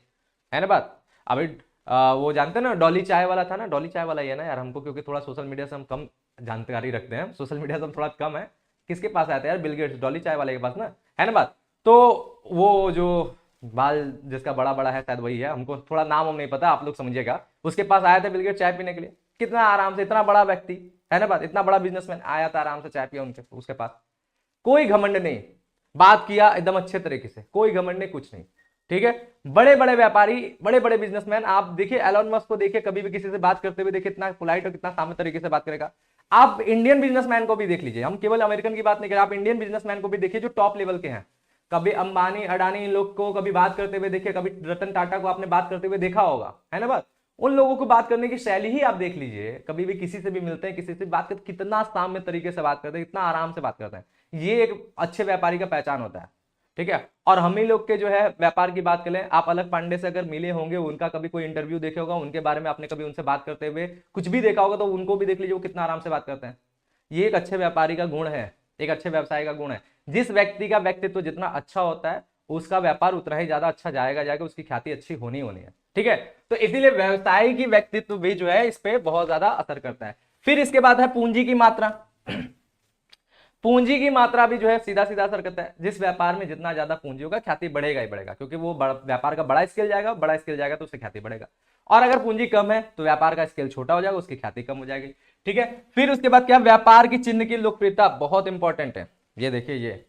है ना बात। अभी वो जानते हैं ना डॉली चाय वाला था ना, डॉली चाय वाला ही है ना यार, हमको क्योंकि थोड़ा सोशल मीडिया से हम कम जानकारी रखते हैं, सोशल मीडिया से हम थोड़ा कम है। किसके पास आया था यार? बिल गेट्स, डॉली चाय वाले के पास ना, है ना बात। तो वो जो बाल जिसका बड़ा बड़ा है शायद वही है, हमको थोड़ा नाम हम नहीं पता, आप लोग समझिएगा। उसके पास आया था बिल गेट्स चाय पीने के लिए, कितना आराम से, इतना बड़ा व्यक्ति, है ना बात, इतना बड़ा बिजनेसमैन आया था, आराम से चाय पिया उसके पास, कोई घमंड नहीं, बात किया एकदम अच्छे तरीके से, कोई घमंड नहीं, कुछ नहीं, ठीक है। बड़े बड़े व्यापारी, बड़े बड़े बिजनेसमैन, आप देखिए एलोन मस्क को देखिए, कभी भी किसी से बात करते हुए देखिए, इतना पोलाइट और कितना सामने तरीके से बात करेगा। आप इंडियन बिजनेसमैन को भी देख लीजिए, हम केवल अमेरिकन की बात नहीं करें, आप इंडियन बिजनेसमैन को भी देखिए जो टॉप लेवल के हैं। कभी अंबानी, अडानी, इन लोग को कभी बात करते हुए देखिए, कभी रतन टाटा को आपने बात करते हुए देखा होगा, है ना बात। उन लोगों को बात करने की शैली ही आप देख लीजिए, कभी भी किसी से भी मिलते हैं, किसी से बात करते, कितना साम्य तरीके से बात करते हैं, कितना आराम से बात करते हैं। ये एक अच्छे व्यापारी का पहचान होता है, ठीक है। और हम ही लोग के जो है व्यापार की बात करें, आप अलग पांडे से अगर मिले होंगे, उनका कभी कोई इंटरव्यू देखे होगा, उनके बारे में आपने कभी उनसे बात करते हुए कुछ भी देखा होगा, तो उनको भी देख लीजिए, वो कितना आराम से बात करते हैं। ये एक अच्छे व्यापारी का गुण है, एक अच्छे व्यवसाय का गुण है। जिस व्यक्ति का व्यक्तित्व जितना अच्छा होता है, उसका व्यापार उतना ही ज्यादा अच्छा जाएगा, उसकी ख्याति अच्छी होनी है। ठीक है, तो इसीलिए व्यवसाय की व्यक्तित्व भी जो है इस पे बहुत ज्यादा असर करता है। फिर इसके बाद है पूंजी की मात्रा। पूंजी की मात्रा भी जो है सीधा सीधा असर करता है। जिस व्यापार में जितना ज्यादा पूंजी होगा ख्याति बढ़ेगा ही बढ़ेगा, क्योंकि वो व्यापार का बड़ा स्केल जाएगा, बड़ा स्केल जाएगा तो उससे ख्याति बढ़ेगा। और अगर पूंजी कम है तो व्यापार का स्केल छोटा हो जाएगा, उसकी ख्याति कम हो जाएगी। ठीक है, फिर उसके बाद क्या, व्यापार की चिन्ह की लोकप्रियता बहुत इंपॉर्टेंट है। ये देखिए, ये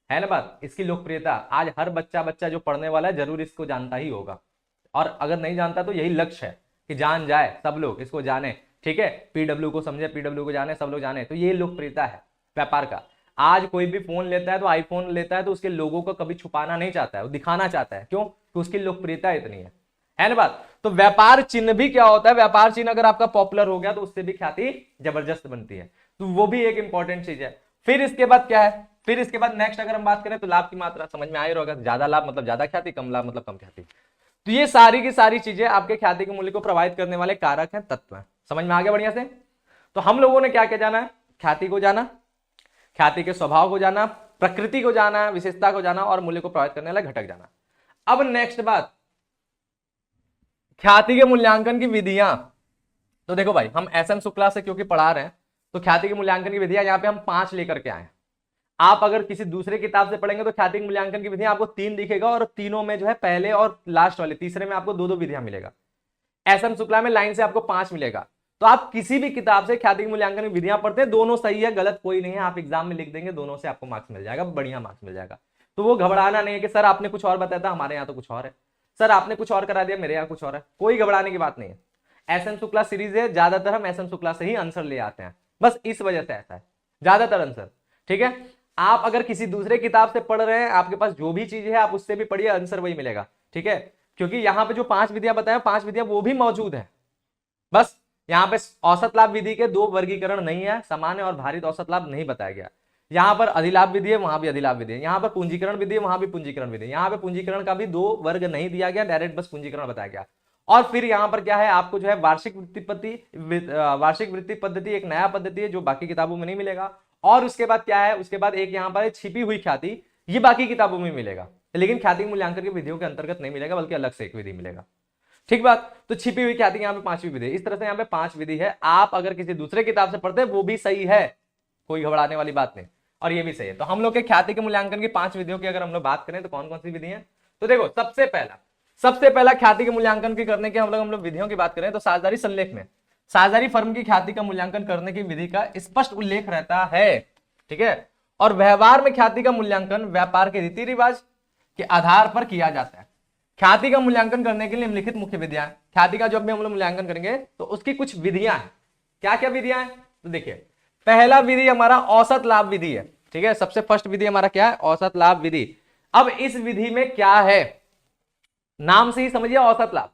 है ना बात, इसकी लोकप्रियता आज हर बच्चा जो पढ़ने वाला है जरूर इसको जानता ही होगा, और अगर नहीं जानता तो यही लक्ष्य है कि जान जाए, सब लोग इसको जाने। ठीक है, पीडब्ल्यू को समझे, पीडब्ल्यू को जाने, सब लोग जाने, तो ये लोकप्रियता है व्यापार का। आज कोई भी फोन लेता है तो आईफोन लेता है तो उसके लोगों को कभी छुपाना नहीं चाहता है, वो दिखाना चाहता है। क्यों? कि उसकी लोकप्रियता इतनी है ना बात। तो व्यापार चिन्ह भी क्या होता है, व्यापार चिन्ह अगर आपका पॉपुलर हो गया तो उससे भी ख्याति जबरदस्त बनती है, तो वो भी एक इंपॉर्टेंट चीज है। फिर इसके बाद क्या है, फिर इसके बाद नेक्स्ट अगर हम बात करें तो लाभ की मात्रा, समझ में आ ही होगा, ज्यादा लाभ मतलब ज्यादा ख्याति, कम लाभ मतलब कम ख्याति। तो ये सारी की सारी चीजें आपके ख्याति के मूल्य को प्रभावित करने वाले कारक हैं, तत्व हैं। समझ में आ गया बढ़िया से। तो हम लोगों ने क्या क्या जाना है, ख्याति को जाना, ख्याति के स्वभाव को जाना, प्रकृति को जाना, विशेषता को जाना, और मूल्य को प्रभावित करने वाला घटक जाना। अब नेक्स्ट बात, ख्याति के मूल्यांकन की विधियां। तो देखो भाई, हम एसएम शुक्ला से क्योंकि पढ़ा रहे हैं तो ख्याति के मूल्यांकन की विधियां यहाँ पे हम 5 लेकर के आए। आप अगर किसी दूसरे किताब से पढ़ेंगे तो ख्याति के मूल्यांकन की विधियां आपको 3 दिखेगा, और तीनों में जो है पहले और लास्ट वाले तीसरे में आपको 2-2 विधियां मिलेगा। एसएम शुक्ला में लाइन से आपको 5 मिलेगा। तो आप किसी भी किताब से ख्याति के मूल्यांकन की विधियां पढ़ते हैं, दोनों सही है, गलत कोई नहीं है, आप एग्जाम में लिख देंगे, दोनों से आपको मार्क्स मिल जाएगा, बढ़िया मार्क्स मिल जाएगा। तो वो घबराना नहीं है कि सर आपने कुछ और बताया था, हमारे यहाँ तो कुछ और है, सर आपने कुछ और करा दिया, मेरे यहाँ कुछ और है, कोई घबराने की बात नहीं है। एसएम शुक्ला सीरीज है, ज्यादातर हम एसएम शुक्ला से ही आंसर ले आते हैं, बस इस वजह से ऐसा है ज्यादातर आंसर। ठीक है, आप अगर किसी दूसरे किताब से पढ़ रहे हैं, आपके पास जो भी चीज है आप उससे भी पढ़िए, आंसर वही मिलेगा। ठीक है, क्योंकि यहाँ पे जो 5 विधियां बताया, 5 विधियां वो भी मौजूद है, बस यहाँ पे औसत लाभ विधि के 2 वर्गीकरण नहीं है, सामान्य और भारित औसत लाभ नहीं बताया गया। यहाँ पर अधिलाभ विधि है, वहां भी अधिलाभ विधि है, यहाँ पर पूंजीकरण विधि है, वहां भी पूंजीकरण विधि है। यहाँ पे पूंजीकरण का भी 2 वर्ग नहीं दिया गया, डायरेक्ट बस पूंजीकरण बताया गया। और फिर यहाँ पर क्या है, आपको जो है वार्षिक वृत्ति पद्धति एक नया पद्धति है जो बाकी किताबों में नहीं मिलेगा। और उसके बाद क्या है, उसके बाद एक यहाँ पर छिपी हुई ख्याति, ये बाकी किताबों में मिलेगा, लेकिन ख्याति मूल्यांकन की विधियों के अंतर्गत नहीं मिलेगा, बल्कि अलग से एक विधि मिलेगा। ठीक बात। तो छिपी हुई ख्याति यहाँ पे 5वीं विधि, इस तरह से यहाँ पे 5 विधि है। आप अगर किसी दूसरे किताब से पढ़ते हैं वो भी सही है, कोई घबराने वाली बात नहीं, और ये भी सही है। तो हम लोग के ख्याति के मूल्यांकन की 5 विधियों की अगर हम लोग बात करें तो कौन कौन सी विधि है, तो देखो सबसे पहला ख्याति के मूल्यांकन की करने के हम लोग विधियों की बात करें तो साझेदारी संलेख में साझेदारी फर्म की ख्याति का मूल्यांकन करने की विधि का स्पष्ट उल्लेख रहता है। ठीक है, और व्यवहार में ख्याति का मूल्यांकन व्यापार के रीति रिवाज के आधार पर किया जाता है। ख्याति का मूल्यांकन करने के लिए निम्नलिखित मुख्य विधियां, ख्याति का जब भी हम लोग मूल्यांकन करेंगे तो उसकी कुछ विधियां हैं। क्या क्या विधियां हैं, तो देखिए पहला विधि हमारा औसत लाभ विधि है। ठीक है, सबसे फर्स्ट विधि हमारा क्या है, औसत लाभ विधि। अब इस विधि में क्या है, नाम से ही समझिए औसत लाभ।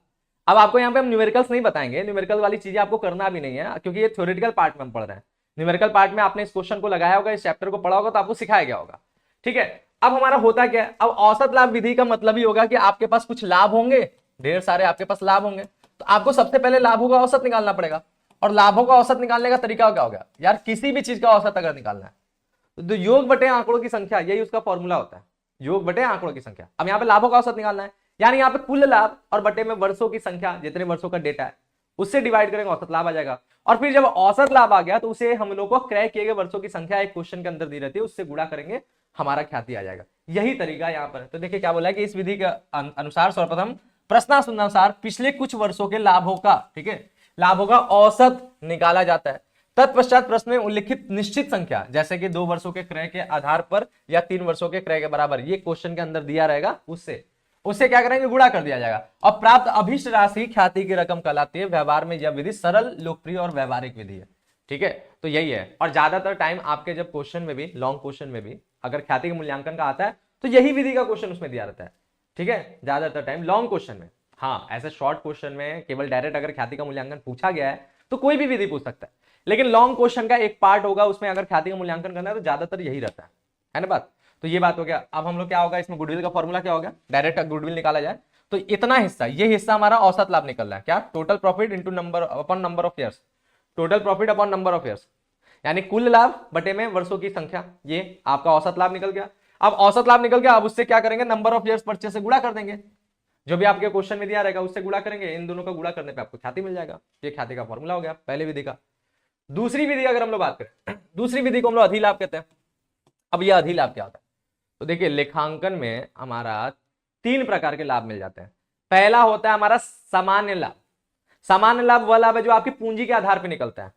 अब आपको यहाँ पे हम न्यूमेरिकल्स नहीं बताएंगे, न्यूमेरिकल वाली चीजें आपको करना भी नहीं है, क्योंकि ये थ्योरेटिकल पार्ट में हम पढ़ रहे हैं। न्यूमेरिकल पार्ट में आपने इस क्वेश्चन को लगाया होगा, इस चैप्टर को पढ़ा होगा, तो आपको सिखाया गया होगा। ठीक है, अब हमारा होता क्या है, अब औसत लाभ विधि का मतलब ही होगा कि आपके पास कुछ लाभ होंगे, ढेर सारे आपके पास लाभ होंगे, तो आपको सबसे पहले लाभों का औसत निकालना पड़ेगा। और लाभों का औसत निकालने का तरीका क्या हो गया यार, किसी भी चीज का औसत अगर निकालना है तो योग बटे आंकड़ों की संख्या, यही उसका फॉर्मूला होता है, योग बटे आंकड़ों की संख्या। अब यहाँ पे लाभों का औसत निकालना है, यानी यहाँ पे कुल लाभ और बटे में वर्षों की संख्या, जितने वर्षों का डेटा है उससे डिवाइड करेंगे, औसत लाभ आ जाएगा। और फिर जब औसत लाभ आ गया तो उसे हम लोग को क्रय किए गए वर्षों की संख्या एक क्वेश्चन के अंदर दी रहती है, उससे गुणा करेंगे, हमारा ख्याति आ जाएगा। यही तरीका यहाँ पर। तो देखिए क्या बोला है कि इस विधि के अनुसार सर्वप्रथम प्रश्नानुसार पिछले कुछ वर्षों के लाभों का, ठीक है, लाभों का औसत निकाला जाता है। तत्पश्चात प्रश्न में उल्लिखित निश्चित संख्या, जैसे कि 2 वर्षों के क्रय के आधार पर या 3 वर्षों के क्रय के बराबर, ये क्वेश्चन के अंदर दिया रहेगा, उससे क्या करेंगे, गुणा कर दिया जाएगा। और प्राप्त अभिष्ट राशि ख्याति की रकम कहलाती है। व्यवहार में यह विधि सरल, लोकप्रिय और व्यवहारिक विधि है। ठीक है, तो यही है। और ज्यादातर टाइम आपके जब क्वेश्चन में भी, लॉन्ग क्वेश्चन में भी अगर ख्याति के मूल्यांकन का आता है तो यही विधि का क्वेश्चन उसमें दिया रहता है। ठीक है, ज्यादातर टाइम लॉन्ग क्वेश्चन में। हाँ, ऐसे शॉर्ट क्वेश्चन में केवल डायरेक्ट अगर ख्याति का मूल्यांकन पूछा गया है तो कोई भी विधि पूछ सकता है, लेकिन लॉन्ग क्वेश्चन का एक पार्ट होगा, उसमें अगर ख्याति का मूल्यांकन करना है तो ज्यादातर यही रहता है ना बात। तो ये बात हो गया। अब हम लोग क्या होगा, इसमें गुडविल का फॉर्मूला क्या होगा, डायरेक्ट गुडविल निकाला जाए तो इतना हिस्सा, ये हिस्सा हमारा औसत लाभ निकल रहा है। क्या, total profit into number upon number of years, total profit upon number of years, यानी कुल लाभ बटे में वर्षों की संख्या, ये आपका औसत लाभ निकल गया। अब औसत लाभ निकल गया, अब उससे क्या करेंगे, नंबर ऑफ ईयर्स परचेज से गुणा कर देंगे। जो भी आपके क्वेश्चन में दिया रहेगा उससे गुणा करेंगे, इन दोनों का गुणा करने पे आपको ख्याति मिल जाएगा। ये ख्याति का फॉर्मूला हो गया पहली विधि का। दूसरी विधि अगर हम लोग बात करें, दूसरी विधि को हम लोग अधिलाभ कहते हैं। अब यह अधिलाभ क्या होता है? तो देखिए लेखांकन में हमारा 3 प्रकार के लाभ मिल जाते हैं। पहला होता है हमारा सामान्य लाभ। सामान्य लाभ वह लाभ है जो आपकी पूंजी के आधार पर निकलता है।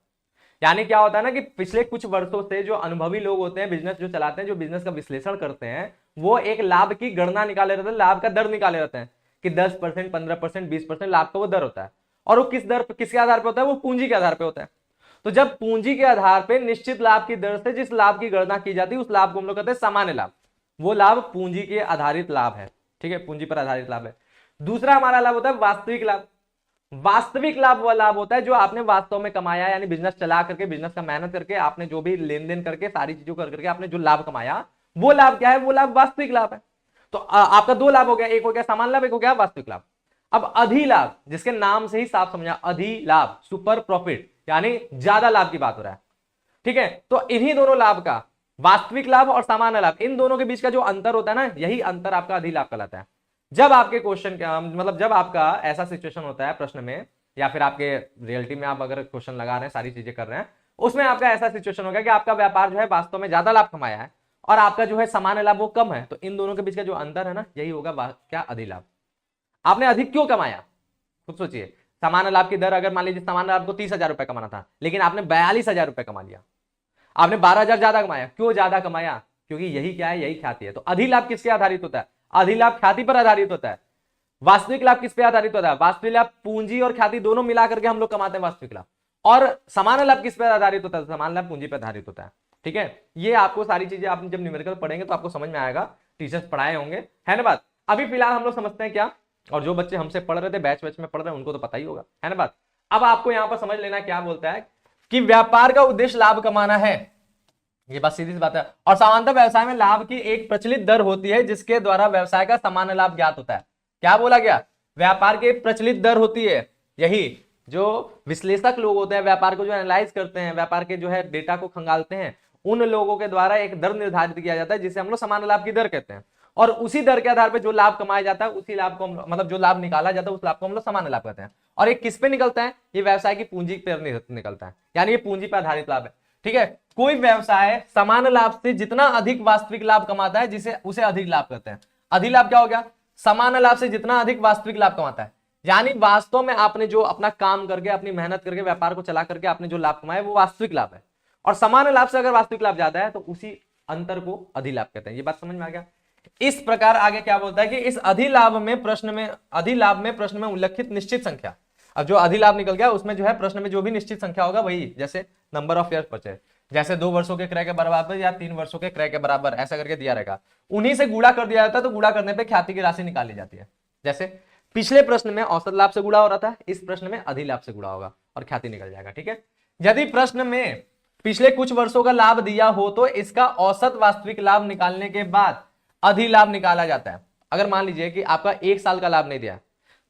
यानी क्या होता है ना कि पिछले कुछ वर्षों से जो अनुभवी लोग होते हैं, बिजनेस जो चलाते हैं, जो बिजनेस का विश्लेषण करते हैं, वो एक लाभ की गणना निकाले रहते हैं, लाभ का दर निकाले रहते हैं कि 10%, 15%, 20% लाभ का वो दर होता है। और वो किस दर, किसके आधार पर होता है? वो पूंजी के आधार पर होता है। तो जब पूंजी के आधार पर निश्चित लाभ की दर से जिस लाभ की गणना की जाती है उस लाभ को हम लोग कहते हैं सामान्य लाभ। वो लाभ पूंजी के आधारित लाभ है, ठीक है, पूंजी पर आधारित लाभ है। दूसरा हमारा लाभ होता है वास्तविक लाभ। वास्तविक लाभ वह लाभ होता है जो आपने वास्तव में कमाया, यानी बिजनेस चला करके, बिजनेस का मेहनत करके, आपने जो भी लेन देन करके, सारी चीजों कर करके आपने जो लाभ कमाया, वो लाभ क्या है? वो लाभ वास्तविक लाभ है। तो आपका 2 लाभ हो गया, एक हो गया सामान्य लाभ, एक हो गया वास्तविक लाभ। अब अधिलाभ, जिसके नाम से ही साफ समझा, अधिलाभ, सुपर प्रॉफिट, यानी ज्यादा लाभ की बात हो रहा है, ठीक है। तो इन्हीं दोनों लाभ का, वास्तविक लाभ और सामान्य लाभ, इन दोनों के बीच का जो अंतर होता है ना, यही अंतर आपका अधिलाभ कहलाता है। जब आपके क्वेश्चन का मतलब जब आपका ऐसा सिचुएशन होता है प्रश्न में, या फिर आपके रियलिटी में आप अगर क्वेश्चन लगा रहे हैं, सारी चीजें कर रहे हैं, उसमें आपका ऐसा सिचुएशन होगा कि आपका व्यापार जो है वास्तव में ज्यादा लाभ कमाया है और आपका जो है सामान्य लाभ वो कम है, तो इन दोनों के बीच का जो अंतर है ना, यही होगा क्या? अधिलाभ। आपने अधिक क्यों कमाया? खुद सोचिए। सामान्य लाभ की दर, अगर मान लीजिए सामान्य लाभ को 30,000 रुपए कमाना था, लेकिन आपने 42,000 रुपए कमा लिया, आपने 12,000 ज्यादा कमाया। क्यों ज्यादा कमाया? क्योंकि यही क्या है? यही ख्याति है। तो अधिलाभ किसके आधारित होता है? अधिलाभ ख्याति पर आधारित होता है। वास्तविक लाभ किस पे आधारित होता है? वास्तविक लाभ पूंजी और ख्याति दोनों मिलाकर के हम लोग कमाते हैं वास्तविक लाभ। और सामान्य लाभ किस पे आधारित होता है? सामान्य लाभ पूंजी पर आधारित होता है, ठीक है। ये आपको सारी चीजें आप जब न्यूमेरिकल पढ़ेंगे तो आपको समझ में आएगा, टीचर्स पढ़ाए होंगे, है ना बात। अभी फिलहाल हम लोग समझते हैं क्या, और जो बच्चे हमसे पढ़ रहे थे, बैच में पढ़ रहे हैं, उनको तो पता ही होगा, है ना बात। अब आपको यहां पर समझ लेना क्या बोलता है कि व्यापार का उद्देश्य लाभ कमाना है, ये बात सीधी सी बात है। और सामान्यतः व्यवसाय में लाभ की एक प्रचलित दर होती है जिसके द्वारा व्यवसाय का सामान्य लाभ ज्ञात होता है। क्या बोला गया? व्यापार की एक प्रचलित दर होती है। यही जो विश्लेषक लोग होते हैं, व्यापार को जो एनालाइज करते हैं, व्यापार के जो है डेटा को खंगालते हैं, उन लोगों के द्वारा एक दर निर्धारित किया जाता है जिसे हम लोग सामान्य लाभ की दर कहते हैं। और उसी दर के आधार पर जो लाभ कमाया जाता है, उसी लाभ को मतलब जो लाभ निकाला जाता है, उस लाभ को हम लोग सामान्य लाभ कहते हैं। और ये किस पे निकलता है? ये व्यवसाय की पूंजी पर निकलता है, यानी ये पूंजी पर आधारित लाभ है, ठीक है। कोई व्यवसाय सामान्य लाभ से जितना अधिक वास्तविक लाभ कमाता है, जिसे उसे अधिक लाभ कहते हैं। अधिलाभ क्या हो गया? सामान्य लाभ से जितना अधिक वास्तविक लाभ कमाता है, यानी वास्तव में आपने जो अपना काम करके, अपनी मेहनत करके, व्यापार को चला करके आपने जो लाभ कमाया वो वास्तविक लाभ है। और सामान्य लाभ से अगर वास्तविक लाभ ज्यादा है तो उसी अंतर को अधिलाभ कहते हैं। ये बात समझ में आ गया। इस प्रकार आगे क्या बोलता है कि इस अधिलाभ में प्रश्न में उल्लेखित निश्चित संख्या, अब जो अधिलाभ निकल गया उसमें जो है प्रश्न में जो भी निश्चित संख्या होगा वही, जैसे नंबर ऑफ ईयर्स परचेज, जैसे 2 वर्षों के क्रय के बराबर या 3 वर्षों के क्रय के बराबर, ऐसा करके दिया रहेगा, उन्हीं से गुणा कर दिया जाता है। तो गुणा करने पे ख्याति की राशि निकाली जाती है। जैसे पिछले प्रश्न में औसत लाभ से गुणा हो रहा था, इस प्रश्न में अधिलाभ से गुणा होगा और ख्याति निकल जाएगा, ठीक है। यदि प्रश्न में पिछले कुछ वर्षों का लाभ दिया हो तो इसका औसत वास्तविक लाभ निकालने के बाद अधिलाभ निकाला जाता है। अगर मान लीजिए कि आपका 1 साल का लाभ नहीं दिया,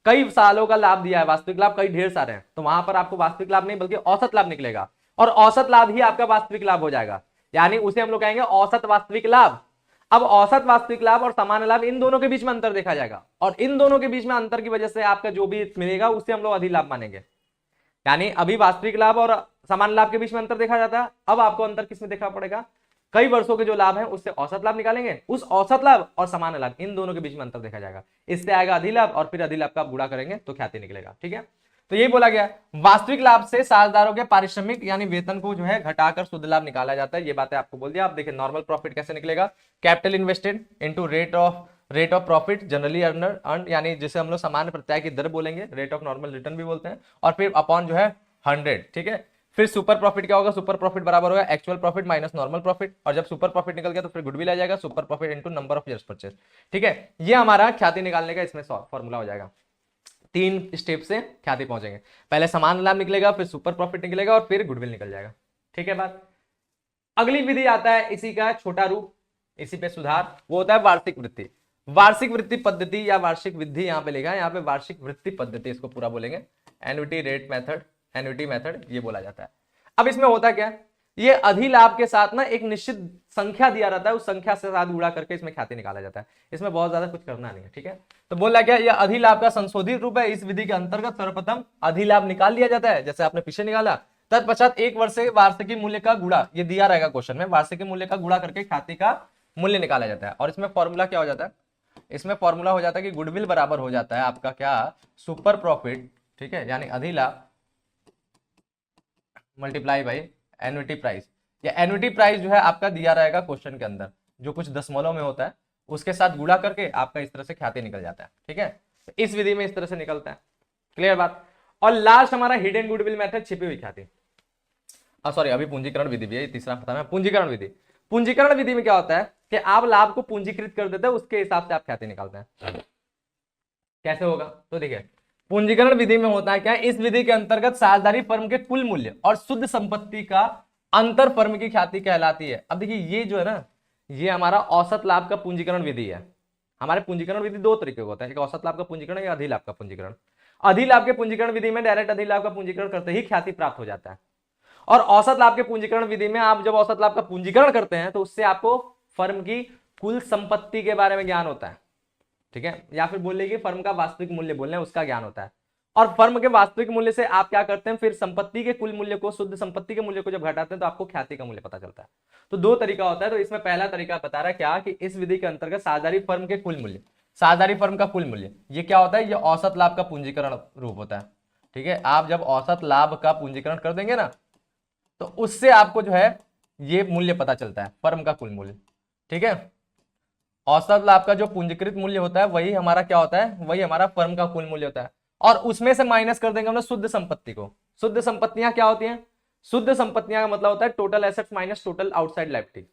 कई सालों का लाभ दिया है, वास्तविक लाभ कई ढेर सारे हैं, तो वहां पर आपको वास्तविक लाभ नहीं बल्कि औसत लाभ निकलेगा, और औसत लाभ ही आपका वास्तविक लाभ हो जाएगा, यानी उसे हम लोग कहेंगे औसत वास्तविक लाभ। अब औसत वास्तविक लाभ और सामान्य लाभ, इन दोनों के बीच में अंतर देखा जाएगा, और इन दोनों के बीच में अंतर की वजह से आपका जो भी मिलेगा उसे हम लोग अधिलाभ मानेंगे। यानी अभी वास्तविक लाभ और सामान्य लाभ के बीच में अंतर देखा जाता है, अब आपको अंतर किसमें देखना पड़ेगा? कई वर्षों के जो लाभ है उससे औसत लाभ निकालेंगे, उस औसत लाभ और सामान्य लाभ, इन दोनों के बीच में अंतर देखा जाएगा, इससे आएगा अधिलाभ, और फिर अधिलाभ का आप गुणा करेंगे तो ख्याति निकलेगा, ठीक है। तो यही बोला गया, वास्तविक लाभ से साझेदारों के पारिश्रमिक यानी वेतन को जो है घटाकर शुद्ध लाभ निकाला जाता है। ये बातें आपको बोल दिया। आप देखिए नॉर्मल प्रॉफिट कैसे निकलेगा? Capital invested into rate of profit generally earn, यानी जिसे हम लोग सामान्य प्रत्याय की दर बोलेंगे, रेट ऑफ नॉर्मल रिटर्न भी बोलते हैं, और फिर अपॉन जो है 100, ठीक है। फिर सुपर प्रॉफिट क्या होगा? सुपर प्रॉफिट बराबर होगा actual profit minus normal profit, और जब सुपर प्रॉफिट निकल गया तो फिर गुडविल आ जाएगा, super profit into number of years purchase, ठीक है। ये हमारा ख्याति निकालने का इसमें फॉर्मूला हो जाएगा। 3 स्टेप से ख्याति पहुंचेंगे, पहले समान लाभ निकलेगा, फिर सुपर प्रॉफिट निकलेगा, और फिर गुडविल निकल जाएगा, ठीक है बात। अगली विधि आता है इसी का छोटा रूप, इसी पे सुधार, वो होता है वार्षिक वृत्ति। वार्षिक वृत्ति पद्धति या वार्षिक वृद्धि यहाँ पे लिखा है, यहाँ पे वार्षिक वृत्ति पद्धति इसको पूरा बोलेंगे, annuity rate method, annuity method ये बोला जाता है। अब इसमें होता क्या, ये अधिलाभ के साथ ना एक निश्चित संख्या दिया रहता है, उस संख्या से साथ गुणा करके इसमें ख्याति निकाला जाता है। इसमें बहुत ज्यादा कुछ करना नहीं है, ठीक है। तो बोला क्या, यह अधिलाभ का संशोधित रूप है। इस विधि के अंतर्गत सर्वप्रथम अधिलाभ निकाल लिया जाता है, जैसे आपने पीछे निकाला। तत्पश्चात एक वर्ष से वार्षिकी मूल्य का गुणा, ये दिया रहेगा क्वेश्चन में, वार्षिकी मूल्य का गुणा करके ख्याति का मूल्य निकाला जाता है। और इसमें फॉर्मूला क्या हो जाता है, इसमें फॉर्मूला हो जाता है कि गुडविल बराबर हो जाता है आपका क्या, सुपर प्रॉफिट, ठीक है, यानी अधिलाभ मल्टीप्लाई बाई एन्युटी प्राइस। या एन्युटी प्राइस जो है आपका दिया रहेगा क्वेश्चन के अंदर, जो कुछ दशमलव में होता है उसके साथ गुणा करके आपका इस तरह से ख्याति निकल जाता है, ठीक है। तो इस विधि में इस तरह से निकलता है, क्लियर बात। और लास्ट हमारा हिडन गुडविल मेथड, छिपी हुई ख्याति, सॉरी अभी पूंजीकरण विधि भी है, तीसरा खत्म है। पूंजीकरण विधि, पूंजीकरण विधि में क्या होता है कि आप लाभ को पूंजीकृत कर देते हैं, उसके हिसाब से आप ख्याति निकालते हैं। कैसे होगा, तो देखिए पूंजीकरण विधि में होता है क्या, इस विधि के अंतर्गत साझेदारी फर्म के कुल मूल्य और शुद्ध संपत्ति का अंतर फर्म की ख्याति कहलाती है। अब देखिए ये जो है ना, ये हमारा औसत लाभ का पूंजीकरण विधि है। हमारे पूंजीकरण विधि दो तरीके का होता है, एक औसत लाभ का पूंजीकरण या अधिलाभ का पूंजीकरण। अधिलाभ के पूंजीकरण विधि में डायरेक्ट अधिलाभ का पूंजीकरण करते ही ख्याति प्राप्त हो जाता है। और औसत लाभ के पूंजीकरण विधि में आप जब औसत लाभ का पूंजीकरण करते हैं तो उससे आपको फर्म की कुल संपत्ति के बारे में ज्ञान होता है, ठीक है, या फिर बोल लीजिए फर्म का वास्तविक मूल्य बोल रहे हैं उसका ज्ञान होता है। और फर्म के वास्तविक मूल्य से आप क्या करते हैं, फिर संपत्ति के कुल मूल्य को, शुद्ध संपत्ति के मूल्य को जब घटाते हैं तो आपको ख्याति का मूल्य पता चलता है। तो दो तरीका होता है। तो इसमें पहला तरीका बता रहा है क्या कि इस विधि के अंतर्गत साझेदारी फर्म के कुल मूल्य, साझेदारी फर्म का कुल मूल्य, ये क्या होता है, ये औसत लाभ का पूंजीकरण रूप होता है, ठीक है। आप जब औसत लाभ का पूंजीकरण कर देंगे ना तो उससे आपको जो है ये मूल्य पता चलता है, फर्म का कुल मूल्य, ठीक है। औसत लाभ का जो पूंजीकृत मूल्य होता है वही हमारा क्या होता है, वही हमारा फर्म का कुल मूल्य होता है। और उसमें से माइनस कर देंगे हम लोग शुद्ध संपत्ति को। शुद्ध संपत्तियां क्या होती हैं, शुद्ध संपत्तियां का मतलब होता है total assets minus total outside liability.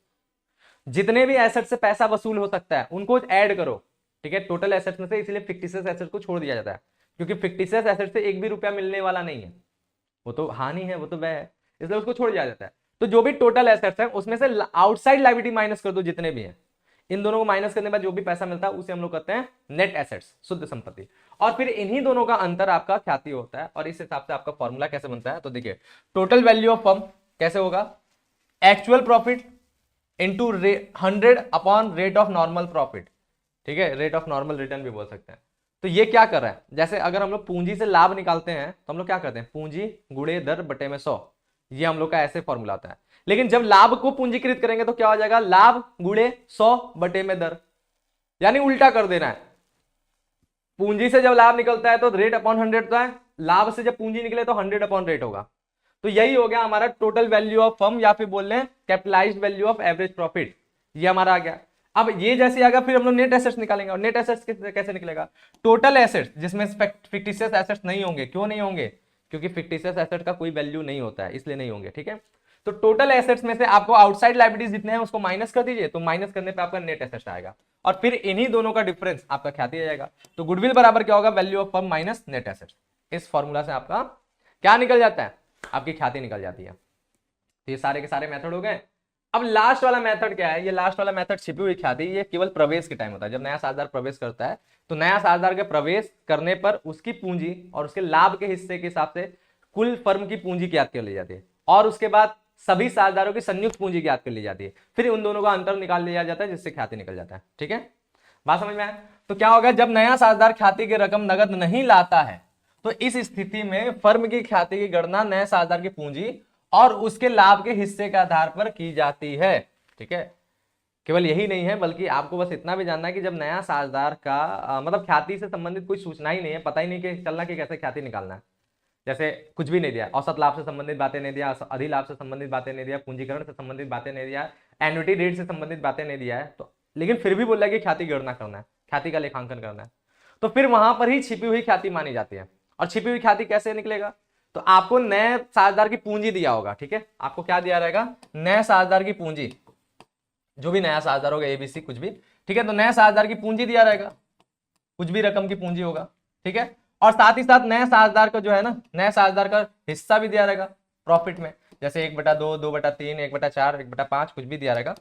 जितने भी एसेट से पैसा वसूल हो सकता है उनको ऐड करो, ठीक है, टोटल एसेट्स में से। इसलिए फिक्टिशियस एसेट को छोड़ दिया जाता है, क्योंकि फिक्टिशियस एसेट से एक भी रुपया मिलने वाला नहीं है, वो तो हानि है, वो तो व्यय है, इसलिए उसको छोड़ दिया जाता है। तो जो भी टोटल एसेट्स है उसमें से आउटसाइड लायबिलिटी माइनस कर दो, जितने भी हैं, इन दोनों को माइनस करने के बाद जो भी पैसा मिलता है उसे हम लोग कहते हैं नेट एसेट्स, शुद्ध संपत्ति। और फिर इन्हीं दोनों का अंतर आपका ख्याति होता है। और इस हिसाब से आपका फॉर्मूला कैसे बनता है, तो देखिए टोटल वैल्यू ऑफ फर्म कैसे होगा, actual profit into 100 upon rate of normal profit, ठीक है, रेट ऑफ नॉर्मल रिटर्न भी बोल सकते हैं। तो ये क्या कर रहा है, जैसे अगर हम लोग पूंजी से लाभ निकालते हैं तो हम लोग क्या करते हैं, पूंजी गुणे दर बटे में 100, ये हम लोग का ऐसे फॉर्मूला आता है। लेकिन जब लाभ को पूंजीकृत करेंगे तो क्या हो जाएगा, लाभ गुणे 100 बटे में दर, यानी उल्टा कर देना है। पूंजी से जब लाभ निकलता है तो रेट अपॉन 100 होता है, लाभ से जब पूंजी निकले तो 100 अपॉन रेट होगा। तो यही हो गया हमारा टोटल वैल्यू ऑफ फर्म, या फिर बोल रहे हैं capitalised value of average profit, ये हमारा आ गया। अब ये जैसे आ गया फिर हम लोग नेट एसेट्स निकालेंगे। और नेट एसेट्स कैसे निकलेगा, टोटल एसेट्स जिसमें फिक्टिशियस एसेट्स नहीं होंगे। क्यों नहीं होंगे, क्योंकि फिक्टिशियस एसेट का कोई वैल्यू नहीं होता है, इसलिए नहीं होंगे, ठीक है। तो टोटल एसेट्स में से आपको आउटसाइड लायबिलिटीज जितने हैं उसको माइनस कर दीजिए, तो माइनस करने पे आपका नेट एसेट्स आएगा। और फिर इन्हीं दोनों का डिफरेंस आपका ख्याति आ जाएगा। तो गुडविल बराबर क्या होगा, value of firm minus net assets. इस फॉर्मूला से आपका क्या निकल जाता है, आपकी ख्याति निकल जाती है। तो ये सारे के सारे मेथड हो गए। अब लास्ट वाला मेथड क्या है, ये लास्ट वाला मेथड छिपी हुई ख्याति, ये केवल प्रवेश के टाइम होता है। जब नया साझेदार प्रवेश करता है तो नया साझेदार के प्रवेश करने पर उसकी पूंजी और उसके लाभ के हिस्से के हिसाब से कुल फर्म की पूंजी ज्ञात कर ली जाती है। और उसके बाद सभी साझेदारों की संयुक्त पूंजी ज्ञात कर ली जाती है। फिर उन दोनों का अंतर निकाल लिया जाता है, जिससे ख्याति निकल जाता है, ठीक है। बात समझ में आया। तो क्या होगा, जब नया साझेदार ख्याति की रकम नगद नहीं लाता है तो इस स्थिति में फर्म की ख्याति की गणना नए साझेदार की पूंजी और उसके लाभ के हिस्से के आधार पर की जाती है, ठीक है। केवल यही नहीं है, बल्कि आपको बस इतना भी जानना है कि जब नया साझेदार का मतलब ख्याति से संबंधित कोई सूचना ही नहीं है, पता ही नहीं कि चलना कि कैसे ख्याति निकालना है, जैसे कुछ भी नहीं दिया, औसत लाभ से संबंधित बातें नहीं दिया, अधिलाभ से संबंधित बातें नहीं दिया, पूंजीकरण से संबंधित बातें नहीं दिया, एन्युटी रेट से संबंधित बातें नहीं दिया है, तो लेकिन फिर भी बोल रहा है कि ख्याति गणना करना है, ख्याति का लेखांकन करना है, तो फिर वहां पर ही छिपी हुई ख्याति मानी जाती है। और छिपी हुई ख्याति कैसे निकलेगा, तो आपको नए साझेदार की पूंजी दिया होगा, ठीक है। आपको क्या दिया रहेगा, नए साझेदार की पूंजी, जो भी नया साझेदार होगा एबीसी कुछ भी, ठीक है। तो नए साझेदार की पूंजी दिया रहेगा, कुछ भी रकम की पूंजी होगा, ठीक है। और साथ ही साथ नए साझेदार का जो है ना, नए साझेदार का हिस्सा भी दिया रहेगा प्रॉफिट में, जैसे 1/2, 2/3, 1/4, 1/5 कुछ भी दिया रहेगा,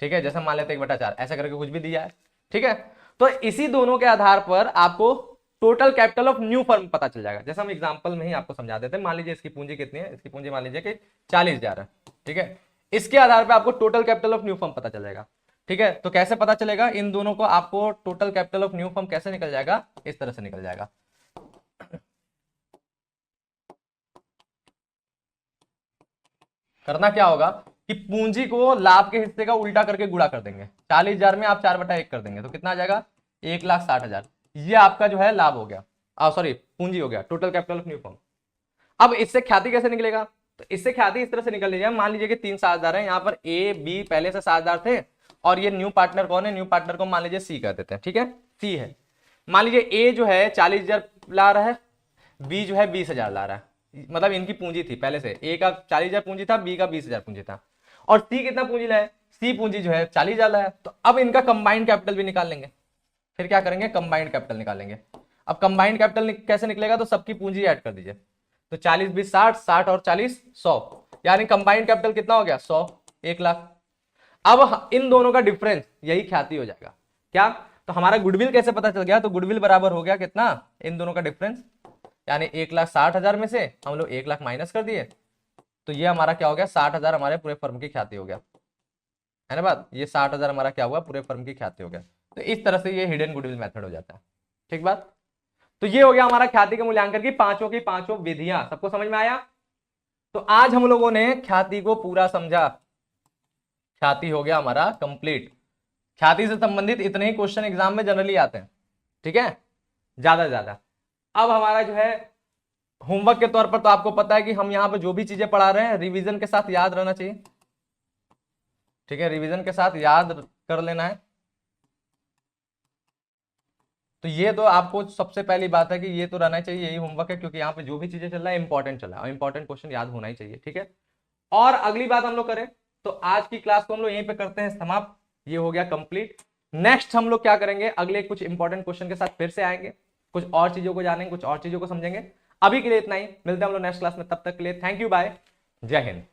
ठीक है। जैसे मान लेते 1/4 ऐसा करके कुछ भी दिया है, ठीक है। तो इसी दोनों के आधार पर आपको total capital of new firm पता चल जाएगा। जैसे हम एग्जांपल में ही आपको समझा देते हैं, मान लीजिए इसकी पूंजी कितनी है, इसकी पूंजी मान लीजिए कि 40,000 है, ठीक है, इसके आधार पे आपको total capital of new firm पता चलेगा। ठीक है, तो कैसे पता चलेगा इन दोनों को, आपको total capital of new firm कैसे निकल जाएगा, इस तरह से निकल जाएगा। करना क्या होगा कि पूंजी को लाभ के हिस्से का उल्टा करके गुणा कर देंगे। 40,000 में आप 4/1 कर देंगे तो कितना आ जाएगा, 1,60,000। ये आपका जो है लाभ हो गया, सॉरी पूंजी हो गया, total capital of new firm. अब इससे ख्याति कैसे निकलेगा, तो इससे ख्याति इस तरह से निकल लीजिए। मान लीजिए कि 3 साझेदार हैं, यहाँ पर ए बी पहले से साझेदार थे, और ये न्यू पार्टनर कौन है, न्यू पार्टनर को मान लीजिए सी कह देते हैं। ठीक है, सी है। मान लीजिए ए जो है 40,000 ला रहा है, बी जो है 20,000 ला रहा है, मतलब इनकी पूंजी थी पहले से, ए का 40,000 पूंजी था, बी का 20,000 पूंजी था, और सी कितना पूंजी लाया, सी पूंजी जो है 40,000 लाया। तो अब इनका कंबाइंड कैपिटल भी निकाल लेंगे। फिर क्या करेंगे, कंबाइंड कैपिटल निकालेंगे। अब कंबाइंड कैपिटल कैसे निकलेगा, तो सबकी पूंजी ऐड कर दीजिए। तो 40 20 60, 60 और 40 100, यानी कंबाइंड कैपिटल कितना हो गया, 100, 1,00,000। अब इन दोनों का डिफरेंस यही ख्याति हो जाएगा। क्या, तो हमारा गुडविल कैसे पता चल गया, तो गुडविल बराबर हो गया कितना, इन दोनों का डिफरेंस, यानी 1,60,000 में से हम लोग 1,00,000 माइनस कर दिए, तो ये हमारा क्या हो गया, 60,000 हमारे पूरे फर्म की ख्याति हो गया, है ना बात। ये 60,000 हमारा क्या हुआ, पूरे फर्म की ख्याति हो गया। तो इस तरह से ये हिडन गुडविल मेथड हो जाता है। ठीक बात, तो ये हो गया हमारा ख्याति के मूल्यांकन की पांचों विधियां। सबको समझ में आया। तो आज हम लोगों ने ख्याति को पूरा समझा, ख्याति हो गया हमारा कंप्लीट। ख्याति से संबंधित इतने ही क्वेश्चन एग्जाम में जनरली आते हैं। ठीक है, ज्यादा से ज्यादा। अब हमारा जो है होमवर्क के तौर पर, तो आपको पता है कि हम यहाँ पे जो भी चीजें पढ़ा रहे हैं रिवीजन के साथ याद रहना चाहिए। ठीक है, रिवीजन के साथ याद कर लेना है। तो ये तो आपको सबसे पहली बात है कि ये तो रहना चाहिए, यही होमवर्क है, क्योंकि यहाँ पे जो भी चीजें चल रहा है इंपॉर्टेंट चल रहा है, और इंपॉर्टेंट क्वेश्चन याद होना ही चाहिए। ठीक है, और अगली बात हम लोग करें तो आज की क्लास को हम लोग यहीं पे करते हैं समाप्त। ये हो गया कंप्लीट। नेक्स्ट हम लोग क्या करेंगे, अगले कुछ इंपॉर्टेंट क्वेश्चन के साथ फिर से आएंगे, कुछ और चीजों को जानेंगे, कुछ और चीजों को समझेंगे। अभी के लिए इतना ही, मिलते हैं हम लोग नेक्स्ट क्लास में। तब तक के लिए थैंक यू, बाय, जय हिंद।